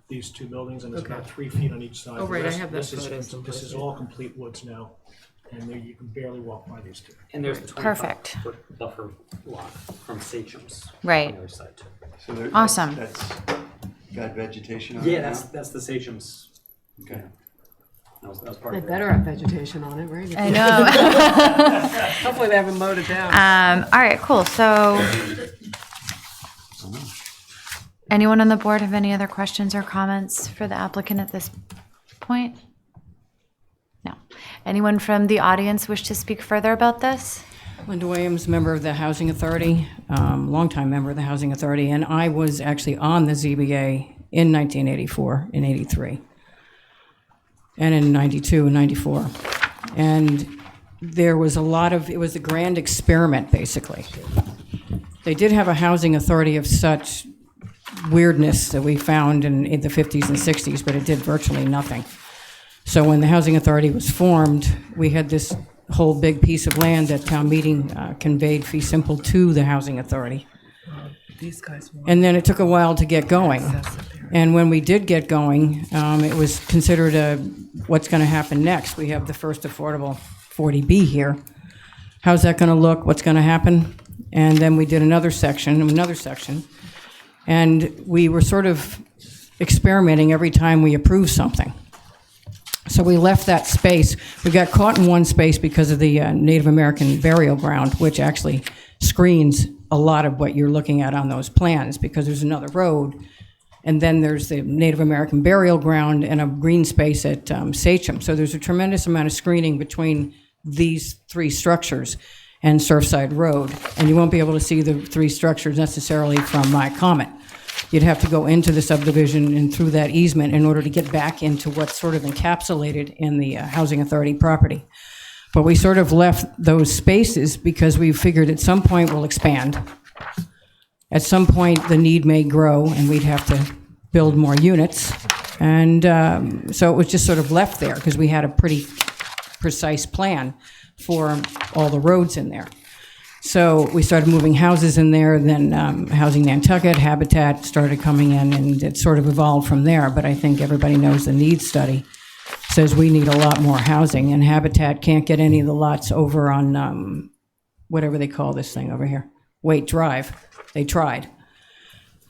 these 2 buildings, and it's about 3 feet on each side. Oh, The right, I rest- have that this is- photo This someplace. is all complete woods now, and you can barely walk by these 2. And there's the Perfect. 25-foot buffer lot from Sachem's. Right. On the other side too. So there- Awesome. That's got vegetation on it Yeah, now? that's the Sachem's. Okay. That was part They of it. better have vegetation on it, right? I know. Hopefully they haven't mowed it down. All right, cool, so. Anyone on the board have any other questions or comments for the applicant at this point? No. Anyone from the audience wish to speak further about this? Linda Williams, member of the Housing Authority, longtime member of the Housing Authority, and I was actually on the ZBA in 1984 and 83, and in 92 and 94. And there was it was a grand experiment, basically. They did have a Housing Authority of such weirdness that we found in the 50s and 60s, but it did virtually nothing. So when the Housing Authority was formed, we had this whole big piece of land at town meeting conveyed fee simple to the Housing Authority. These guys want And then it took a while to get going. And when we did get going, it was considered what's going to happen next. We have the first affordable 40B here. How's that going to look? What's going to happen? And then we did another section. And we were sort of experimenting every time we approved something. So we left that space. We got caught in one space because of the Native American burial ground, which actually screens a lot of what you're looking at on those plans, because there's another road, and then there's the Native American burial ground and a green space at Sachem. So there's a tremendous amount of screening between these 3 structures and Surfside Road, and you won't be able to see the 3 structures necessarily from my comment. You'd have to go into the subdivision and through that easement in order to get back into what's sort of encapsulated in the Housing Authority property. But we sort of left those spaces because we figured at some point we'll expand. At some point, the need may grow and we'd have to build more units. And so it was just sort of left there because we had a pretty precise plan for all the roads in there. So we started moving houses in there, then Housing Nantucket, Habitat started coming in, and it sort of evolved from there. But I think everybody knows the needs study says we need a lot more housing, and Habitat can't get any of the lots over on whatever they call this thing over here, Waite Drive. They tried.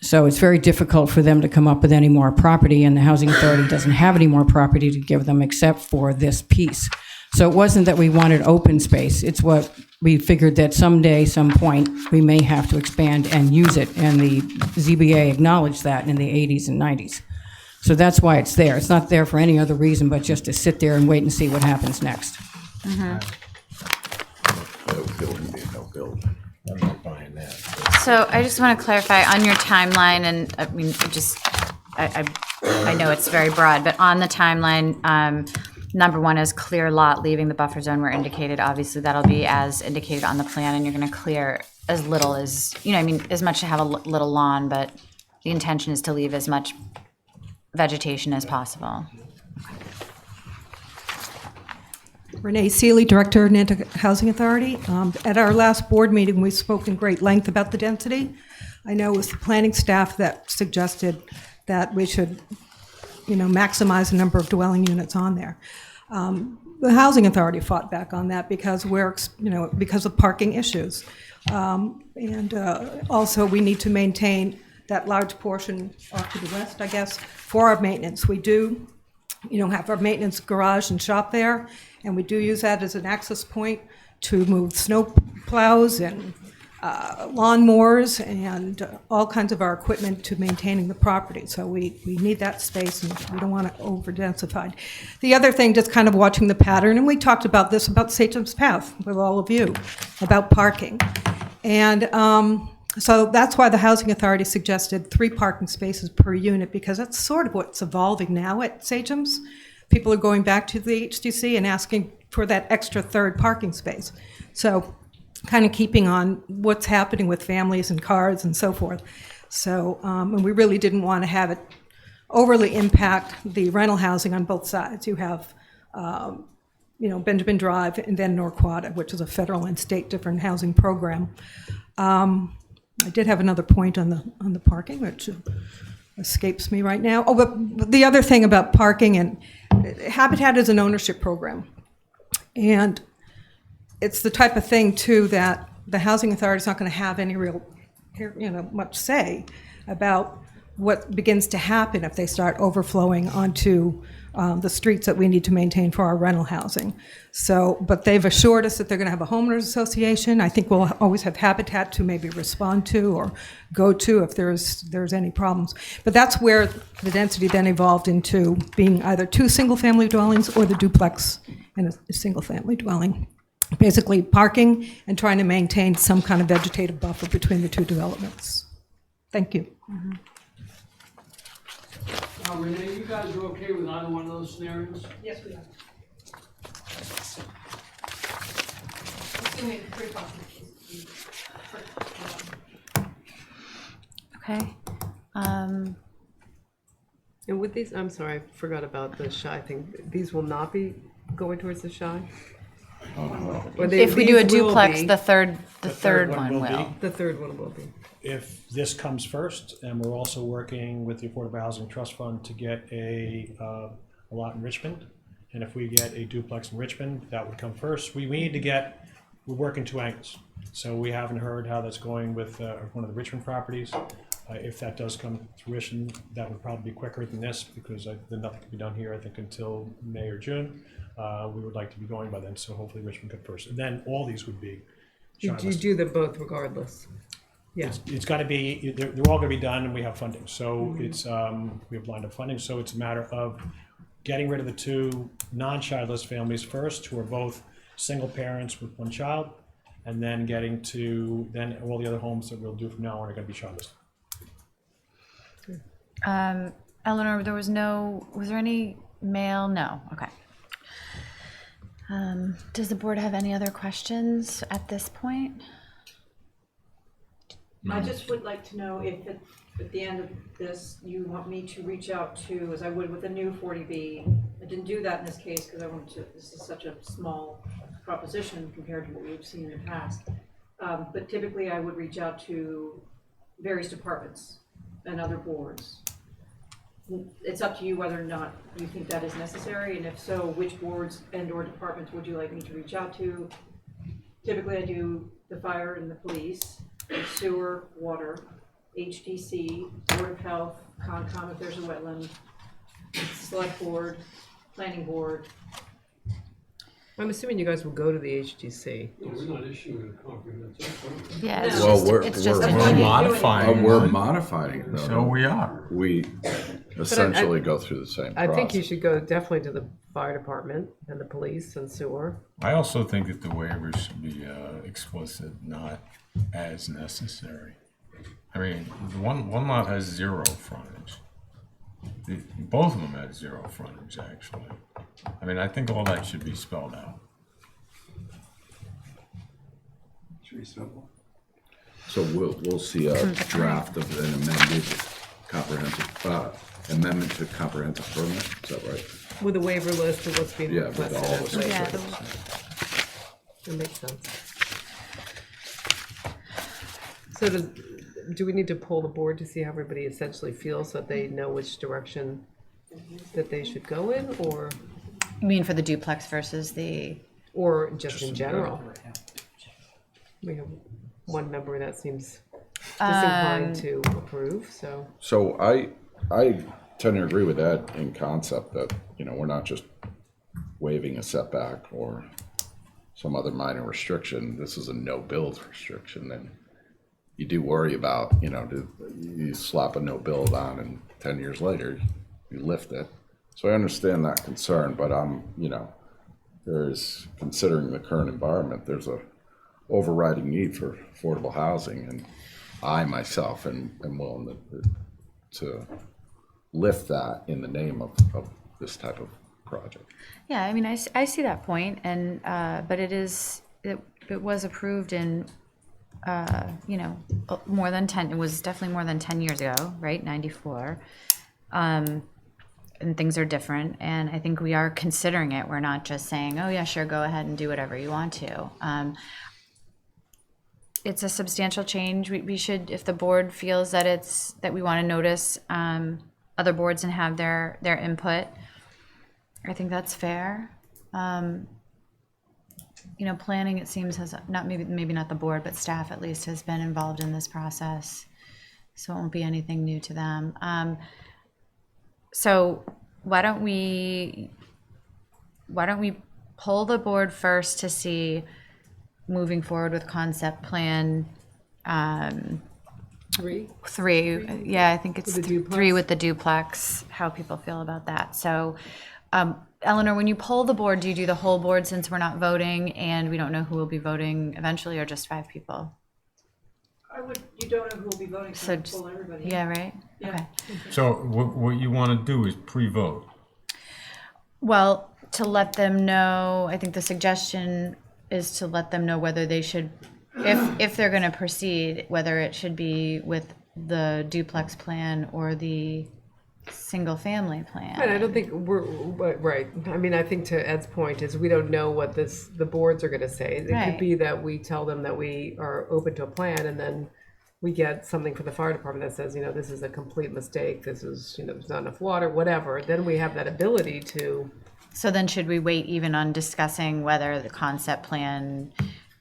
So it's very difficult for them to come up with any more property, and the Housing Authority doesn't have any more property to give them except for this piece. So it wasn't that we wanted open space, it's what we figured that someday, some point, we may have to expand and use it, and the ZBA acknowledged that in the 80s and 90s. So that's why it's there. It's not there for any other reason but just to sit there and wait and see what happens next. I'm not buying that. So I just want to clarify on your timeline, and I mean, I know it's very broad, but on the timeline, number 1 is clear lot leaving the buffer zone where indicated. Obviously, that'll be as indicated on the plan, and you're going to clear as little as, as much to have a little lawn, but the intention is to leave as much vegetation as possible. Renee Seeley, Director of Nantucket Housing Authority. At our last board meeting, we spoke in great length about the density. I know it was the planning staff that suggested that we should, maximize the number of dwelling units on there. The Housing Authority fought back on that because because of parking issues. And also, we need to maintain that large portion off to the west, I guess, for our maintenance. We do, have our maintenance garage and shop there, and we do use that as an access point to move snow plows and lawnmowers and all kinds of our equipment to maintaining the property. So we need that space, and we don't want it over-densified. The other thing, just kind of watching the pattern, and we talked about this, about Satcham's Path with all of you, about parking. And so that's why the Housing Authority suggested 3 parking spaces per unit, because that's sort of what's evolving now at Satcham's. People are going back to the HDC and asking for that extra 3rd parking space. So kind of keeping on what's happening with families and cars and so forth. So, and we really didn't want to have it overly impact the rental housing on both sides. You have, Benjamin Drive and then Norquota, which is a federal and state different housing program. I did have another point on the parking, which escapes me right now. Oh, but the other thing about parking, and Habitat is an ownership program. And it's the type of thing, too, that the Housing Authority is not going to have any real, much say about what begins to happen if they start overflowing onto the streets that we need to maintain for our rental housing. So, but they've assured us that they're going to have a homeowners association. I think we'll always have Habitat to maybe respond to or go to if there's any problems. But that's where the density then evolved into being either 2 single-family dwellings or the duplex and a single-family dwelling. Basically parking and trying to maintain some kind of vegetative buffer between the 2 developments. Thank you. Mm-hmm. Now, Renee, you guys are okay with either one of those scenarios? Yes, we are. Assuming 3 parking spaces. Okay. And with these, I'm sorry, I forgot about the shy thing. These will not be going towards the shy? Or If we do a these will duplex, be. the third third one one will will. The 3rd one will be. If this comes first, and we're also working with the Affordable Housing Trust Fund to get a lot in Richmond, and if we get a duplex in Richmond, that would come first. We need to get, we're working 2 angles. So we haven't heard how that's going with one of the Richmond properties. If that does come to fruition, that would probably be quicker than this, because then nothing can be done here, I think, until May or June. We would like to be going by then, so hopefully Richmond comes first. And then all these would be You do them both regardless. Yeah. It's got to be, they're all going to be done, and we have funding. So it's, we have lined up funding, so it's a matter of getting rid of the 2 non-childless families first, who are both single parents with 1 child, and then getting to, then all the other homes that we'll do from now on are going to be childless. Eleanor, was there any mail? No, okay. Does the board have any other questions at this point? I just would like to know if at the end of this, you want me to reach out to, as I would with a new 40B. I didn't do that in this case because I wanted to, this is such a small proposition compared to what we've seen in the past. But typically I would reach out to various departments and other boards. It's up to you whether or not you think that is necessary, and if so, which boards and or departments would you like me to reach out to? Typically I do the fire and the police, sewer, water, HDC, Board of Health, Concom if there's a wetland, Select Board, Planning Board. I'm assuming you guys will go to the HGC. No, we're not issuing a comprehensive permit. Yeah, it's Well, just, we're- it's just we're- a We're new- modifying. We're it. modifying it, though. So we are. We essentially go through the same I process. think you should go definitely to the fire department and the police and sewer. I also think that the waivers should be explicit, not as necessary. I mean, the one lot has 0 frontage. Both of them have 0 frontage, actually. I mean, I think all that should be spelled out. It's reasonable. So we'll see a draft of an amended comprehensive, amendment to comprehensive permit, is that right? With a waiver list of what's being Yeah, with requested. all as this. waivers. Yeah, That makes sense. So do we need to pull the board to see how everybody essentially feels so that they know which direction that they should go in, or You mean for the duplex versus just in general? We have one member that seems Um, disinclined to approve, so. So I tend to agree with that in concept that, you know, we're not just waiving a setback or some other minor restriction. This is a no-build restriction, and you do worry about, you know, you slap a no-build on and 10 years later, you lift it. So I understand that concern, but you know, considering the current environment, there's a overriding need for affordable housing, and I myself am willing to lift that in the name of this type of project. Yeah, I mean, I see that point, and but it was approved in you know, more than 10. It was definitely more than 10 years ago, right? 94. And things are different, and I think we are considering it. We're not just saying, oh yeah, sure, go ahead and do whatever you want to. It's a substantial change. We should, if the board feels that we want to notice other boards and have their input, I think that's fair. You know, planning, it seems, has not, maybe not the board, but staff at least has been involved in this process, so it won't be anything new to them. So why don't we pull the board first to see, moving forward with concept plan 3? 3. Yeah, I think it's With the duplex? 3 with the duplex, how people feel about that. So Eleanor, when you poll the board, do you do the whole board since we're not voting and we don't know who will be voting eventually, or just 5 people? You don't know who will be voting, so So you pull everybody. Yeah, right? Yeah. Okay. So what you want to do is pre-vote. Well, to let them know, I think the suggestion is to let them know whether they should, if they're going to proceed, whether it should be with the duplex plan or the single-family plan. And I don't think right. I mean, I think to Ed's point is we don't know what the boards are going to say. It Right. could be that we tell them that we are open to a plan, and then we get something from the fire department that says, you know, this is a complete mistake. This is, you know, there's not enough water, whatever. Then we have that ability to. So then should we wait even on discussing whether the concept plan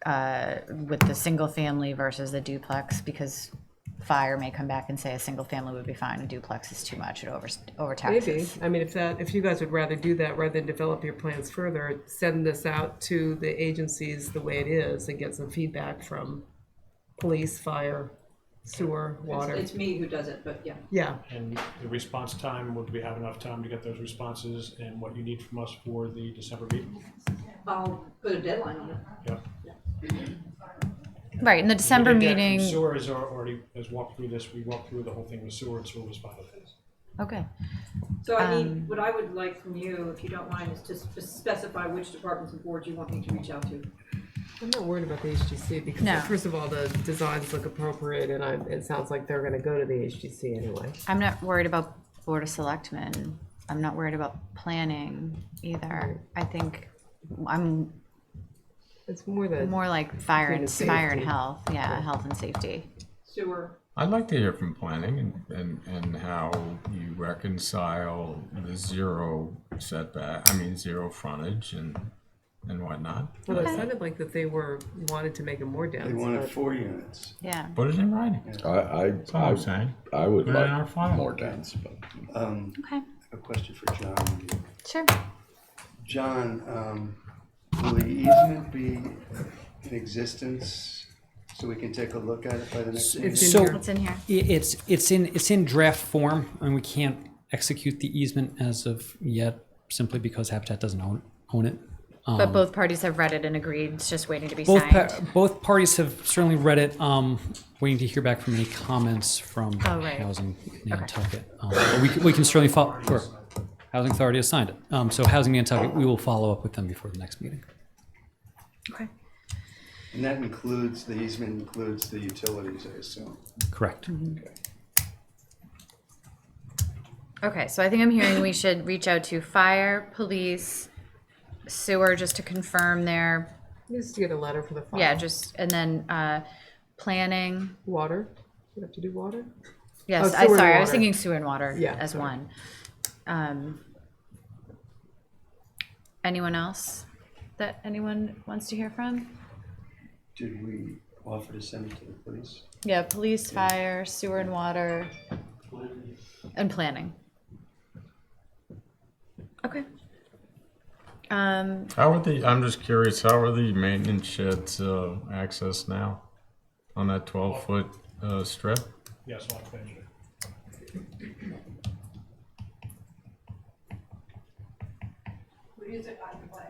with the single family versus the duplex, because fire may come back and say a single family would be fine, a duplex is too much, it overtaxes. Maybe. I mean, if you guys would rather do that rather than develop your plans further, send this out to the agencies the way it is and get some feedback from police, fire, sewer, water. It's me who does it, but yeah. Yeah. And the response time, would we have enough time to get those responses and what you need from us for the December meeting? I'll put a deadline on it. Yeah. Right, in the December We did get from meeting, Sewer has walked through this, we walked through the whole thing with sewer, and sewer was fine with this. okay. So I need, what I would like from you, if you don't mind, is to specify which departments and boards you want me to reach out to. I'm not worried about the HGC because No. first of all, the designs look appropriate and it sounds like they're gonna go to the HGC anyway. I'm not worried about Board of Selectmen. I'm not worried about planning either. I think I'm It's more like fire and Food and safety. health. Yeah, health and safety. Sewer. I'd like to hear from planning and how you reconcile the zero frontage and whatnot. Well, it sounded like that they wanted to make it more dense. They wanted but- 4 units. Yeah. Put it in writing. That's all I'm saying. I would Put it in our like file. more dense, but. Okay. I have a question for John. Sure. John, will the easement be in existence so we can take a look at it by the next meeting? It's in So here. What's in here? it's in draft form, and we can't execute the easement as of yet, simply because Habitat doesn't own it. But both parties have read it and agreed. It's just waiting to be Both signed. both parties have certainly read it. Waiting to hear back from any comments from Oh, right. Housing Nantucket. But we can certainly follow. Sure. Housing Authority has signed it. So Housing Nantucket, we will follow up with them before the next meeting. Okay. And that includes, the easement includes the utilities, I assume. Correct. Okay. Okay, so I think I'm hearing we should reach out to fire, police, sewer, just to confirm their, Just to get a letter for the file. yeah, just, and then, planning. Water. You have to do water? Yes, Oh, sewer and sorry, I was water. thinking sewer and water Yeah, as sorry. one. Anyone else that anyone wants to hear from? Did we offer to send it to the police? Yeah, police, fire, sewer and water, and planning. Okay. How are I'm just curious, how are the maintenance sheds accessed now on that 12-foot strip? Yes, I'll finish it. What is it on the way?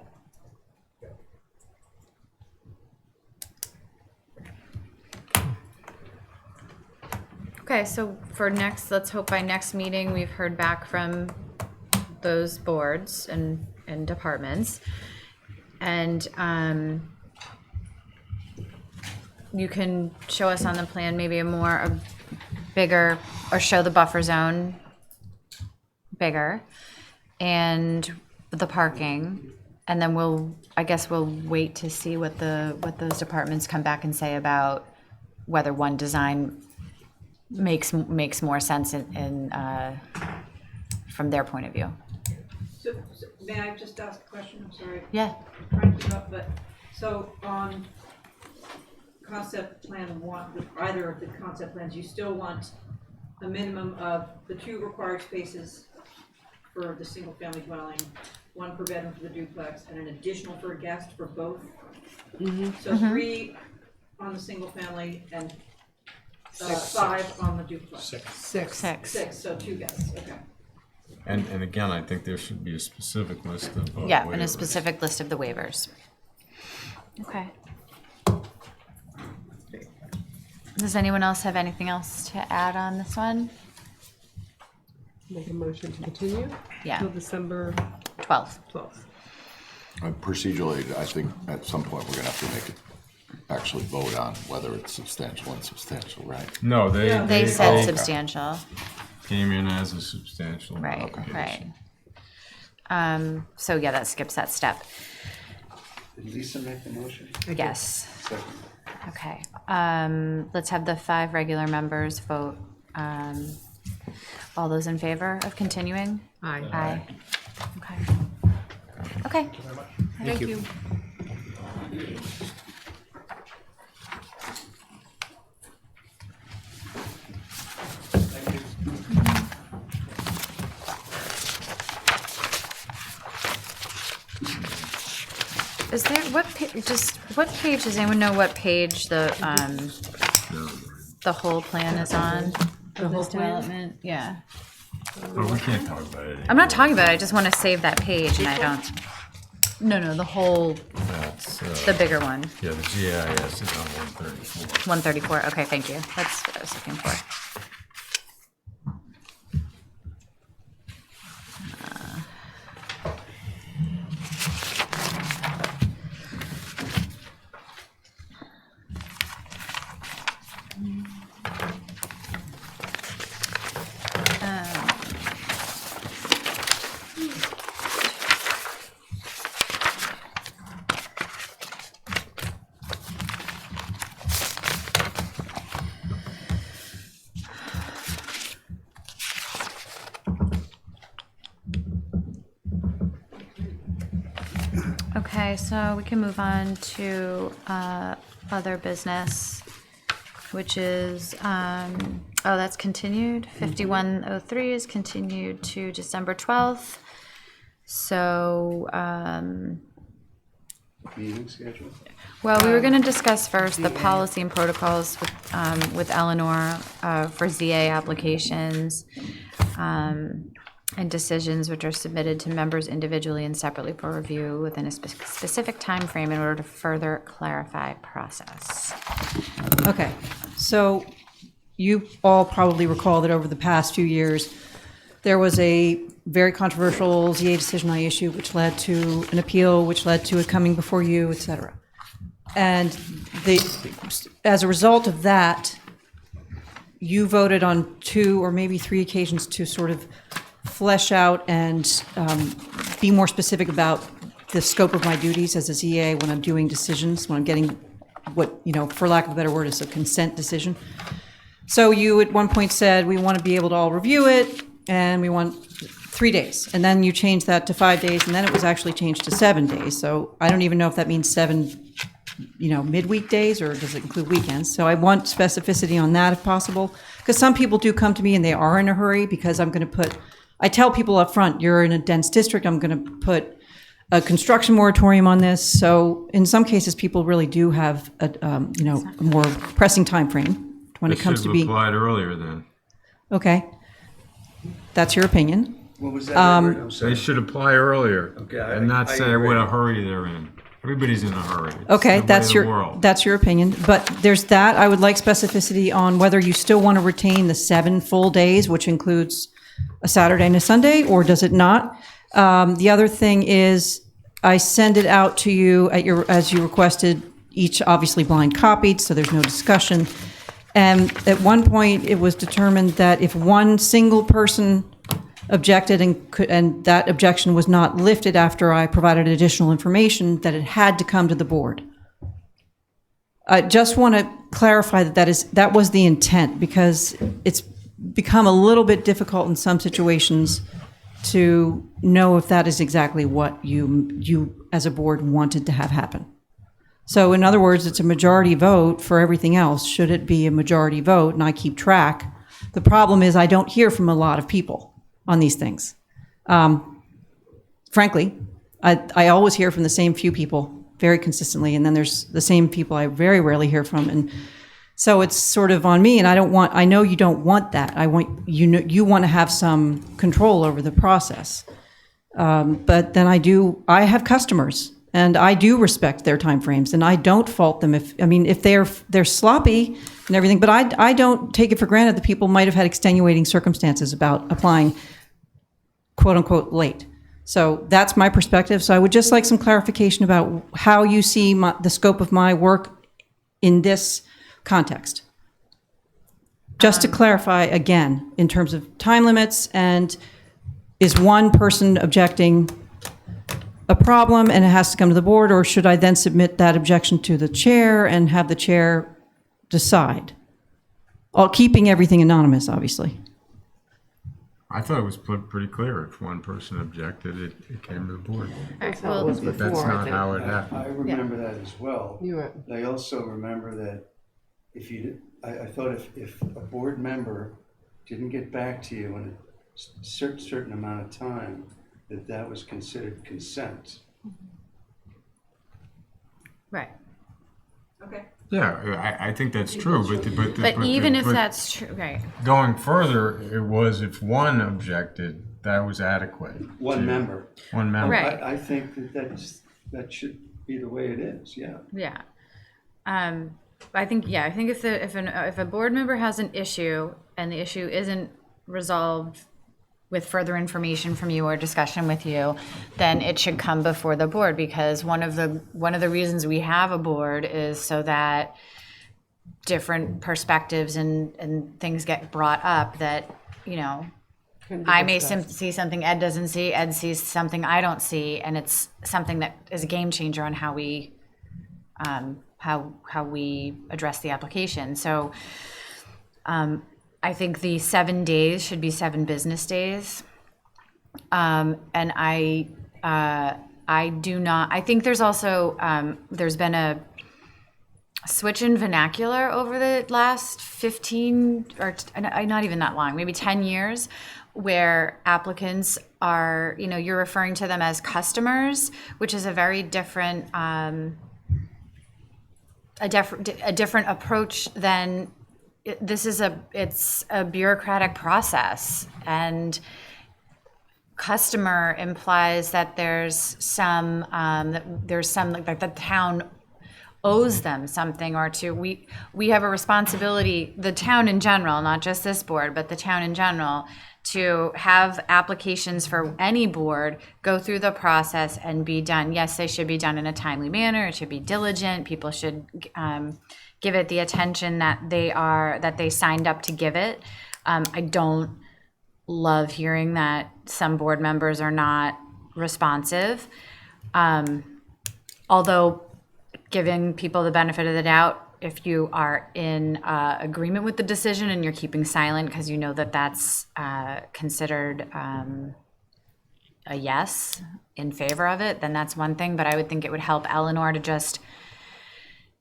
Okay, so for next, let's hope by next meeting, we've heard back from those boards and departments. And you can show us on the plan maybe a bigger, or show the buffer zone bigger, and the parking. And then I guess we'll wait to see what those departments come back and say about whether one design makes more sense from their point of view. So, may I just ask a question? I'm sorry. Yeah. I'm trying to keep up, but, so on concept plan one, with either of the concept plans, you still want a minimum of the 2 required spaces for the single-family dwelling, 1 per bedroom for the duplex, and an additional for a guest for both? So 3 on the single-family and 5 on the duplex? Six. 6, so 2 guests, okay. And again, I think there should be a specific list of Yeah, and a waivers. specific list of the waivers. Okay. Does anyone else have anything else to add on this one? Make a motion to continue? Yeah. Till December 12th. 12th. Procedurally, I think at some point we're gonna have to make it, actually vote on whether it's substantial and insubstantial, right? No, They said substantial. came in as a substantial. Right, modification. right. So yeah, that skips that step. Did Lisa make the motion? Yes. Second. Okay. Let's have the 5 regular members vote. All those in favor of continuing? Aye. Aye. Okay. Okay. Thank you. Is there, what page, does anyone know what page the whole plan is on? The whole development? Yeah. But we can't talk about it. I'm not talking about it, I just want to save that page and I don't. No, the whole, That's, the bigger one, yeah, the GIS is on 134. 134, okay, thank you, that's what I was looking for. Okay, so we can move on to other business, which is, that's continued. 5103 is continued to December 12th. So, Meeting schedule? well, we were going to discuss first the policy and protocols with Eleanor for ZA applications and decisions which are submitted to members individually and separately for review within a specific time frame in order to further clarify process. Okay, so you all probably recall that over the past few years, there was a very controversial ZA decision I issued, which led to an appeal, which led to it coming before you, et cetera. And as a result of that, you voted on 2 or maybe 3 occasions to sort of flesh out and be more specific about the scope of my duties as a ZA when I'm doing decisions, when I'm getting what, for lack of a better word, is a consent decision. So you at one point said, we want to be able to all review it, and we want 3 days. And then you changed that to 5 days, and then it was actually changed to 7 days. So I don't even know if that means 7, midweek days, or does it include weekends? So I want specificity on that if possible, because some people do come to me and they are in a hurry, because I tell people up front, you're in a dense district, I'm going to put a construction moratorium on this. So in some cases, people really do have a more pressing time frame when it comes to Should being. have applied earlier then. Okay. That's your opinion. What was that? Edward? I'm They sorry. should apply earlier Okay, and not I say agree. what a hurry they're in. Everybody's in a hurry. It's Okay, the way of the that's world. your opinion, but there's that. I would like specificity on whether you still want to retain the 7 full days, which includes a Saturday and a Sunday, or does it not? The other thing is, I send it out to you as you requested, each obviously blind copied, so there's no discussion. And at one point, it was determined that if one single person objected and that objection was not lifted after I provided additional information, that it had to come to the board. I just want to clarify that was the intent, because it's become a little bit difficult in some situations to know if that is exactly what you as a board wanted to have happen. So in other words, it's a majority vote for everything else. Should it be a majority vote, and I keep track? The problem is I don't hear from a lot of people on these things. Frankly, I always hear from the same few people very consistently, and then there's the same people I very rarely hear from. And so it's sort of on me, and I know you don't want that. You want to have some control over the process. But then I have customers, and I do respect their timeframes, and I don't fault them if they're sloppy and everything, but I don't take it for granted that people might have had extenuating circumstances about applying quote unquote late. So that's my perspective. So I would just like some clarification about how you see the scope of my work in this context. Just to clarify again, in terms of time limits, and is one person objecting a problem and it has to come to the board, or should I then submit that objection to the chair and have the chair decide? All keeping everything anonymous, obviously. I thought it was pretty clear. If one person objected, it came to the board. That's how it was But before, that's I not think. how it happened. I remember that as well. You were- But I also remember that I thought if a board member didn't get back to you in a certain amount of time, that was considered consent. Right. Okay. Yeah, I think that's true, But even if that's true, right. going further, it was if one objected, that was adequate. One member. One member. Right. I think that should be the way it is, yeah. Yeah. I think if a board member has an issue and the issue isn't resolved with further information from you or discussion with you, then it should come before the board, because one of the reasons we have a board is so that different perspectives and things get brought up that, Can be I may discussed. see something Ed doesn't see, Ed sees something I don't see, and it's something that is a game changer on how we address the application. So I think the 7 days should be 7 business days. And I do not, I think there's also, there's been a switch in vernacular over the last 15 or not even that long, maybe 10 years, where applicants are, you're referring to them as customers, which is a very different, a different approach than it's a bureaucratic process, and customer implies that there's some like the town owes them something, or we have a responsibility, the town in general, not just this board, but the town in general, to have applications for any board go through the process and be done. Yes, they should be done in a timely manner. It should be diligent. People should give it the attention that they signed up to give it. I don't love hearing that some board members are not responsive. Although giving people the benefit of the doubt, if you are in agreement with the decision and you're keeping silent because you know that that's considered a yes in favor of it, then that's one thing. But I would think it would help Eleanor to just,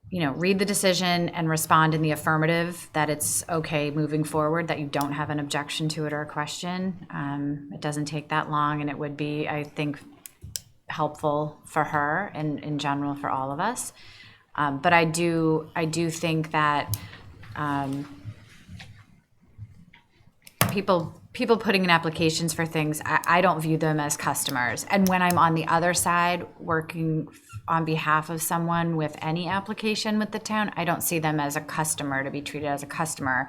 read the decision and respond in the affirmative that it's okay moving forward, that you don't have an objection to it or a question. It doesn't take that long, and it would be, I think, helpful for her and in general for all of us. But I do think that people putting in applications for things, I don't view them as customers. And when I'm on the other side working on behalf of someone with any application with the town, I don't see them as a customer, to be treated as a customer.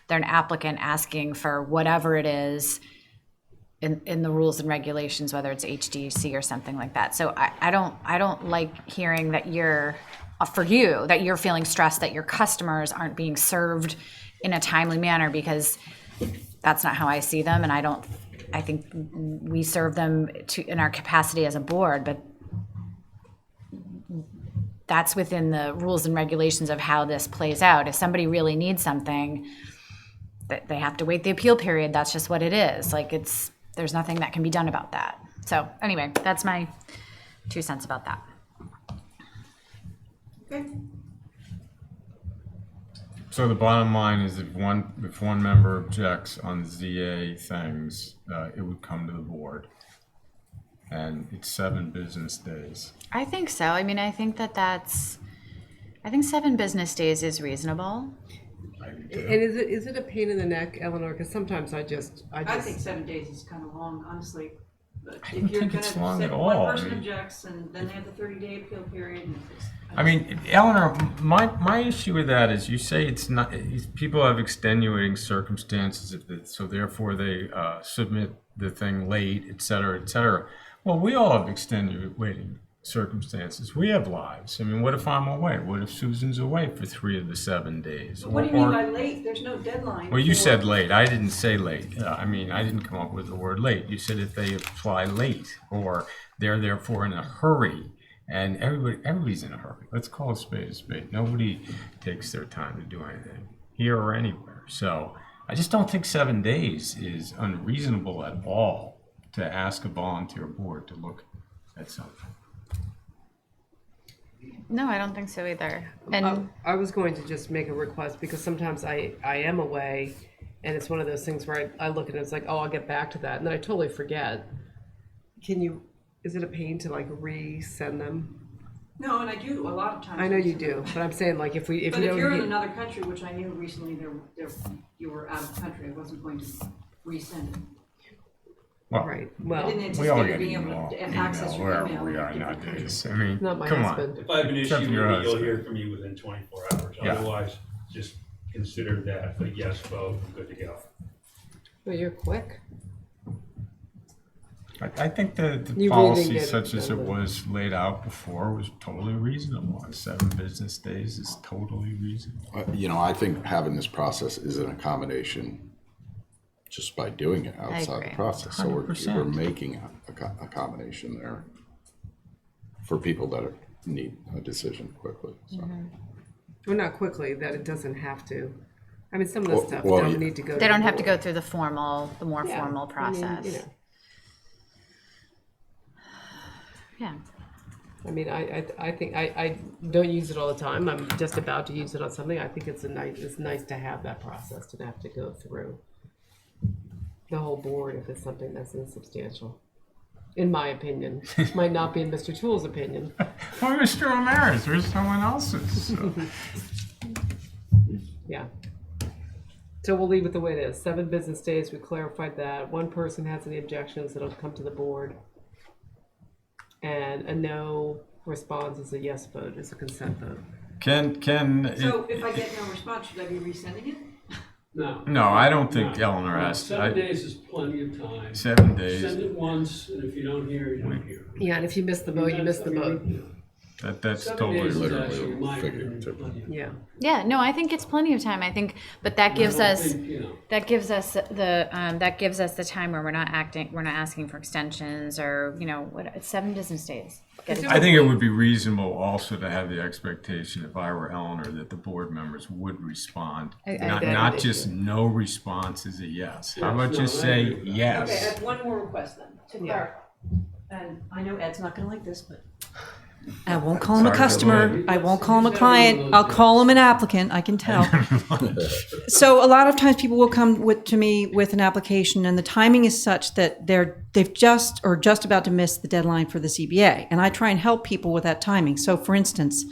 They're an applicant asking for whatever it is in the rules and regulations, whether it's HDC or something like that. So I don't like hearing that you're feeling stressed that your customers aren't being served in a timely manner, because that's not how I see them. And I think we serve them in our capacity as a board, but that's within the rules and regulations of how this plays out. If somebody really needs something, they have to wait the appeal period. That's just what it is. There's nothing that can be done about that. So anyway, that's my 2 cents about that. Okay. So the bottom line is if one member objects on the ZA things, it would come to the board. And it's 7 business days. I think so. I mean, I think 7 business days is reasonable. And is it a pain in the neck, Eleanor? Because sometimes I think 7 days is kind of long, honestly. But I don't think it's long at all. One person objects, and then they have the 30-day appeal period. And Eleanor, my issue with that is you say it's not. People have extenuating circumstances, so therefore they submit the thing late, et cetera, et cetera. Well, we all have extenuating circumstances. We have lives. I mean, what if I'm away? What if Susan's away for 3 of the 7 days? What do you mean by late? There's no deadline. Well, you said late. I didn't say late. I didn't come up with the word late. You said if they apply late, or they're therefore in a hurry. And everybody's in a hurry. Let's call a spade a spade. Nobody takes their time to do anything, here or anywhere. So I just don't think 7 days is unreasonable at all to ask a volunteer board to look at something. No, I don't think so either. And I was going to just make a request, because sometimes I am away, and it's one of those things where I look at it, it's like, oh, I'll get back to that, and then I totally forget. Is it a pain to resend them? No, and I do a lot of times. I know you do, but I'm saying if But if you're in another country, which I knew recently you were out of the country, I wasn't going to resend it. Well, right. I Well, didn't we anticipate all you get being able to access your wherever email. we are in different nowadays. countries. I mean, not my come husband. on. If I have an Except issue your with it, you'll husband. hear from me within 24 hours. Yeah. Otherwise, just consider that a yes vote and good to go. Well, you're quick. I think the You really policy, get it such as it done. was laid out before, was totally reasonable. 7 business days is totally reasonable. I think having this process is an accommodation just by doing it outside agree. the process. So we're 100%. making a combination there for people that need a decision quickly. So. Well, not quickly, that it doesn't have to. I mean, some of the Well- stuff well, don't yeah. need to go. they don't the have to board. go through the more Yeah, formal process. Yeah. I mean, I think I don't use it all the time. I'm just about to use it on something. I think it's nice to have that process, to have to go through the whole board if it's something that's insubstantial. In my opinion, might not be in Mr. Toole's opinion. Well, Mr. O'Mara's, there's someone else's. So. Yeah. So we'll leave it the way it is. 7 business days. We clarified that. One person has any objections, it'll come to the board. And a no response is a yes vote, is a consent vote. So if I get no response, should I be resending it? No, I don't think Eleanor asked. 7 days is plenty of time. 7 days. Send it once, and if you don't hear, you don't hear. Yeah, and if you miss the vote, you miss the vote. That's 7 totally days is literally actually, in my opinion, figurative. plenty of Yeah. Yeah, no, I think it's plenty of time. I think, but that gives I don't us, think, you know. that gives us the time where we're not asking for extensions or, it's 7 business days. Get it I think it would be reasonable also to have the expectation, if I were Eleanor, that the board members would respond. Not just no response is a yes. How about no, just I say agree with that. Okay, I yes? have one more request then, to Yeah. clarify. And I know Ed's not gonna like this, but. I won't call him a Sorry, customer, Lily. I won't call him a client, I'll call him an applicant, I can tell. So a lot of times people will come to me with an application and the timing is such that they've just about to miss the deadline for the CBA. And I try and help people with that timing. So for instance,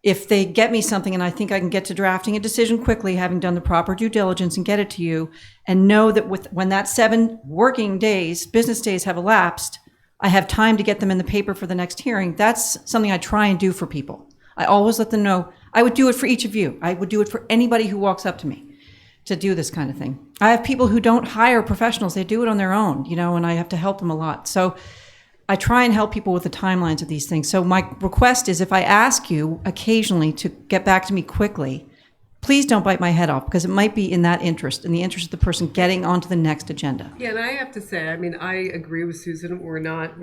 if they get me something and I think I can get to drafting a decision quickly, having done the proper due diligence and get it to you, and know that when that 7 working days, business days have elapsed, I have time to get them in the paper for the next hearing. That's something I try and do for people. I always let them know. I would do it for each of you. I would do it for anybody who walks up to me to do this kind of thing. I have people who don't hire professionals. They do it on their own, and I have to help them a lot. So I try and help people with the timelines of these things. So my request is if I ask you occasionally to get back to me quickly, please don't bite my head off because it might be in the interest of the person getting onto the next agenda. Yeah, and I have to say, I agree with Susan. We're not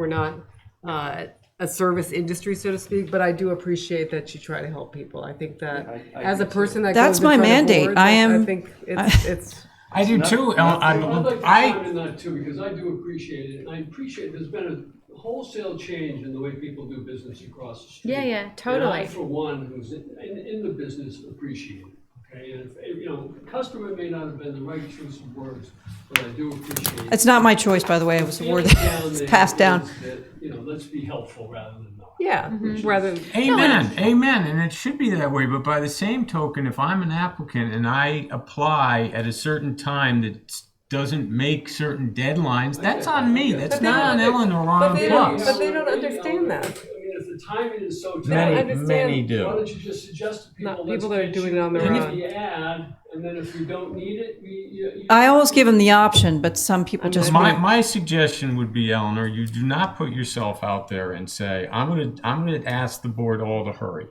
a service industry, so to speak, but I do appreciate that you try to help people. I think that I as a do too. person that That's goes in my front of mandate. boards, I I am- think it's I do too. I'd like to I chime in that too, because I do appreciate it, and I appreciate there's been a wholesale change in the way people do business across the street. Yeah, totally. And I, for one, who's in the business, appreciate it, okay? And if, customer may not have been the right choice of words, but I do appreciate it. It's not my choice, by the way. It was the word Feeling down that's there passed down. is that, let's be helpful rather than not. yeah, rather Amen, amen, and it should be that way. But by the same token, if I'm an applicant and I apply at a certain time that doesn't make certain deadlines, that's on me. That's not on Eleanor or on but they don't understand that. I mean, if the timing is so tight. Many- Many, understand. many Why do. don't you just suggest to people, Not let's people that are get doing you it on their own. the ad, and then if you don't need it, you I always give them the option, but some people just My suggestion would be, Eleanor, you do not put yourself out there and say, I'm gonna ask the board all to hurry.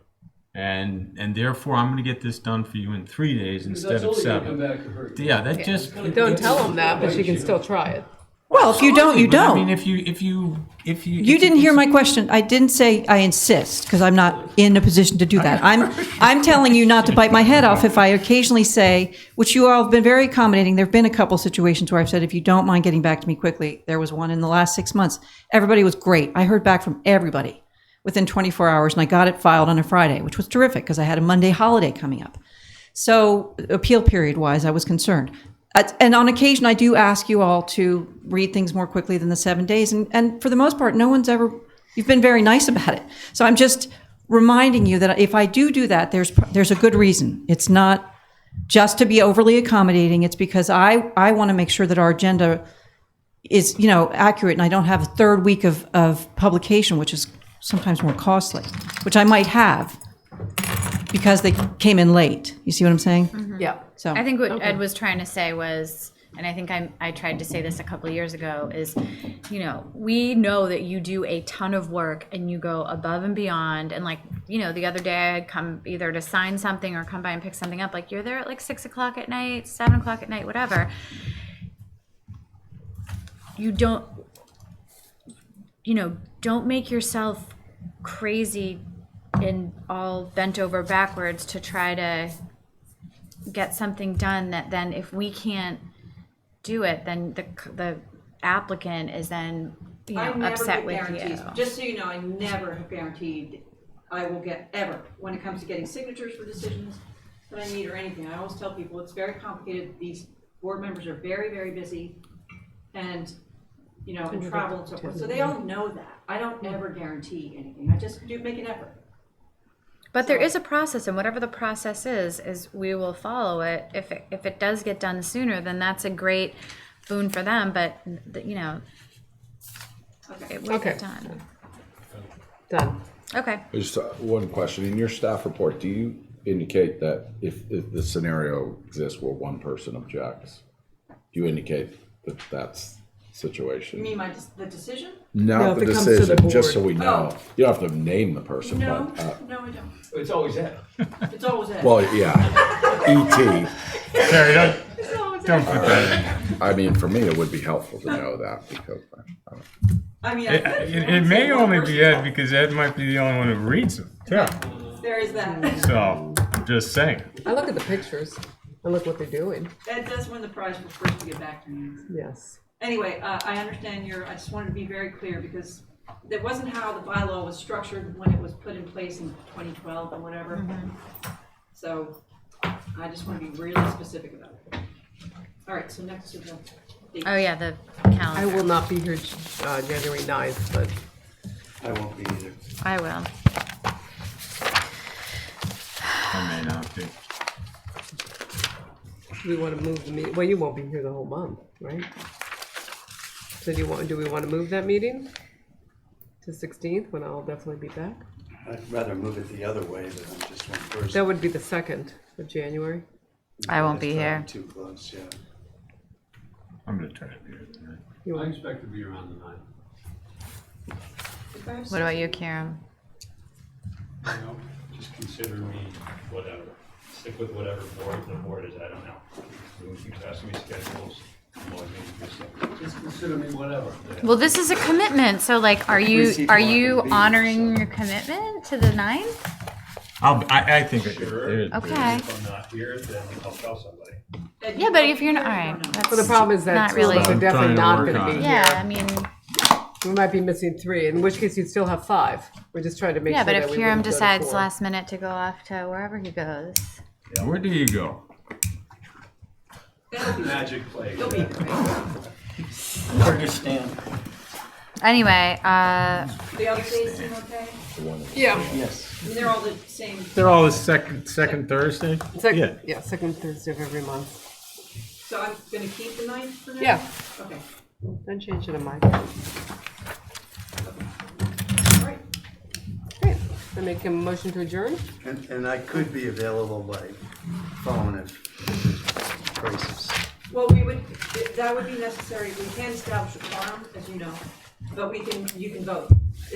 And therefore I'm gonna get this done for you in 3 days that's instead of only gonna come 7. back to hurt you. Yeah, that just Don't tell them that, but you can still try it. Well, if you don't, you But I don't. mean, if you You didn't hear my question. I didn't say I insist because I'm not in a position to do that. I'm telling you not to bite my head off if I occasionally say, which you all have been very accommodating. There've been a couple situations where I've said, if you don't mind getting back to me quickly. There was one in the last 6 months. Everybody was great. I heard back from everybody within 24 hours and I got it filed on a Friday, which was terrific because I had a Monday holiday coming up. So appeal period wise, I was concerned. And on occasion, I do ask you all to read things more quickly than the 7 days. And for the most part, you've been very nice about it. So I'm just reminding you that if I do that, there's a good reason. It's not just to be overly accommodating. It's because I want to make sure that our agenda is, accurate and I don't have a third week of publication, which is sometimes more costly, which I might have because they came in late. You see what I'm saying? Yeah. So I think what Ed was trying to say was, and I think I tried to say this a couple of years ago, is, we know that you do a ton of work and you go above and beyond. And the other day I'd come either to sign something or come by and pick something up. Like you're there at 6 o'clock at night, 7 o'clock at night, whatever. You don't make yourself crazy and all bent over backwards to try to get something done that then if we can't do it, then the applicant is then upset with you. Just so you know, I never have guaranteed I will get ever when it comes to getting signatures for decisions that I need or anything. I always tell people it's very complicated. These board members are very, very busy and and travel and so forth. So they all know that. I don't ever guarantee anything. I just do make an effort. But there is a process, and whatever the process is we will follow it. If it does get done sooner, then that's a great boon for them. But it will get done. Done. Okay. Just one question. In your staff report, do you indicate that if the scenario exists where one person objects, do you indicate that that's situation. You mean the decision? No, Not if the it comes to the decision, just so board. we know. Oh. You don't have to name the person, No, but, no, I don't. It's always Ed. It's always Ed. well, yeah, E.T. Terry, It's always don't Ed. put that in. I mean, for me, it would be helpful to know that because I don't. I mean, I It, could if you it, wanted it to may say one only person. be Ed because Ed might be the only one who reads them. Yeah. There is that. So, I'm just saying. I look at the pictures. I look what they're doing. Ed does win the prize for first to get back to me. Yes. Anyway, I understand I just wanted to be very clear because that wasn't how the bylaw was structured when it was put in place in 2012 or whatever. So I just want to be really specific about it. All right, so next is the date. Oh, yeah, the I calendar. will not be here January 9th, but I won't be either. I will. I may not be. we want to move the meeting. Well, you won't be here the whole month, right? So do we want to move that meeting to 16th when I'll definitely be back? I'd rather move it the other way than just one person. That would be the 2nd of January. I won't be That's here. probably too close, yeah. I'm gonna try to be here tonight. You I want- expect to be around the 9th. What about you, Kieran? You know, just consider me whatever. Stick with whatever the board is, I don't know. Everyone keeps asking me schedules. I'm always making Just consider me whatever. Well, this is a commitment, so like, are you honoring your commitment to the 9th? I think it Sure. is. Okay. If I'm not here, then I'll tell somebody. Ed, Yeah, but if you're not, all right. Well, the problem is that not two of us really. are definitely I'm trying to not work going on to be it. Yeah, here. I mean, We might be missing 3, in which case you'd still have 5. We're just trying to make yeah, sure but that if we Hiram wouldn't go to decides 4. last minute to go off to wherever he goes. Where do you go? Magic play. You'll be here, right? Anyway, The other days seem okay? Yeah. I mean, they're all the same. They're all the second Thursday? Second, yeah, second Thursday of every month. So I'm gonna keep the 9th for now? Yeah. Okay. Don't change it on my. All right. Great. I make a motion to adjourn? And I could be available by phone if there's crisis. Well, that would be necessary. We can establish a quorum, as you know, but you can vote.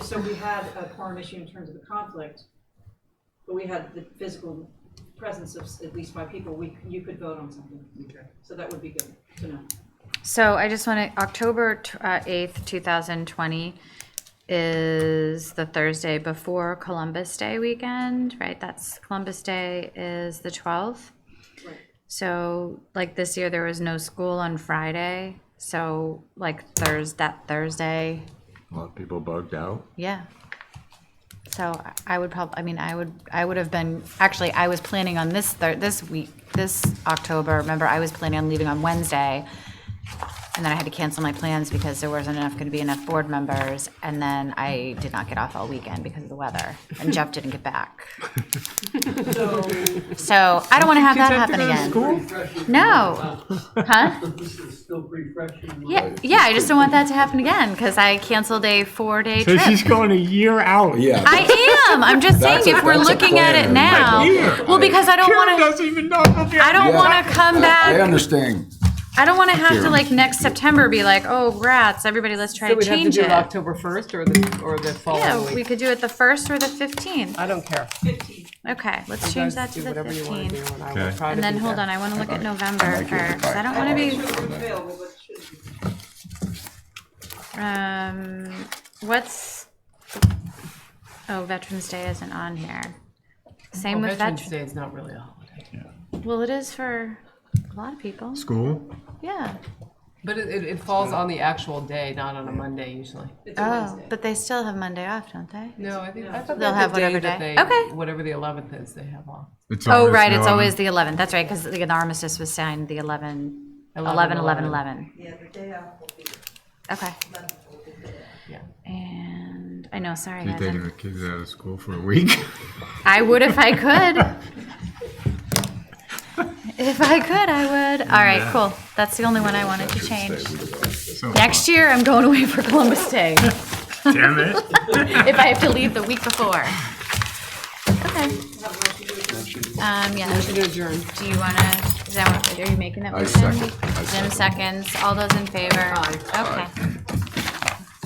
So we had a quorum issue in terms of the conflict, but we had the physical presence of at least 5 people. You could vote on something. Okay. So that would be good to know. so I just want to, October 8th, 2020 is the Thursday before Columbus Day weekend, right? That's Columbus Day is the 12th. Right. So like this year, there was no school on Friday. So like that Thursday, A lot of people bugged out. yeah. So I would probably, I would have been, actually, I was planning on this October, remember, I was planning on leaving on Wednesday. And then I had to cancel my plans because there wasn't going to be enough board members. And then I did not get off all weekend because of the weather. And Jeff didn't get back. So I don't want to have that happen again. No. Huh? This is still pretty fresh in my. Yeah, I just don't want that to happen again because I canceled a 4-day So trip. she's going a year out. Yeah. I am. I'm just saying, if we're that's a looking at it plan. now, Year. well, because I don't Karen want to. doesn't even know if we'll be I don't Yeah. want to come I back. understand. I don't want to have to Karen. like next September be like, oh, rats, everybody, let's try So to we'd have to change do it it. October 1st or the following Yeah, week? we could do it the 1st or the 15th. I don't care. 15. Okay, let's You change guys that to do the whatever you want to do, 15th. and I will Okay. try to And then be hold there. on, I want to look at November first. I don't want to Make be. sure it's available, but it should be. What's? Oh, Veterans Day isn't on here. Same with Veterans Veterans. Day is not really a holiday. Well, it is for a lot of people. School? Yeah. But it falls on the actual day, not on a Monday usually. It's a Oh, Wednesday. but they still have Monday off, don't they? No, I thought They'll that have the whatever that day. they- Okay. Whatever the 11th is, they have off. It's Oh, always right, the it's 11th. always the 11th. That's right, because the armistice was signed the 11, 11. Yeah, the day off will be. Okay. Yeah. And I know, sorry, You're guys. taking the kids out of school for a week? I would if I could. If I could, I would. All right, cool. That's the only one I wanted to change. So Next year, I'm going away for Columbus Day. Damn it. If I have to leave the week before. Okay. Yeah. Motion to adjourn. Do you wanna, is that, are you making that I motion? second. Jim seconds. All those in favor? Aye. Okay.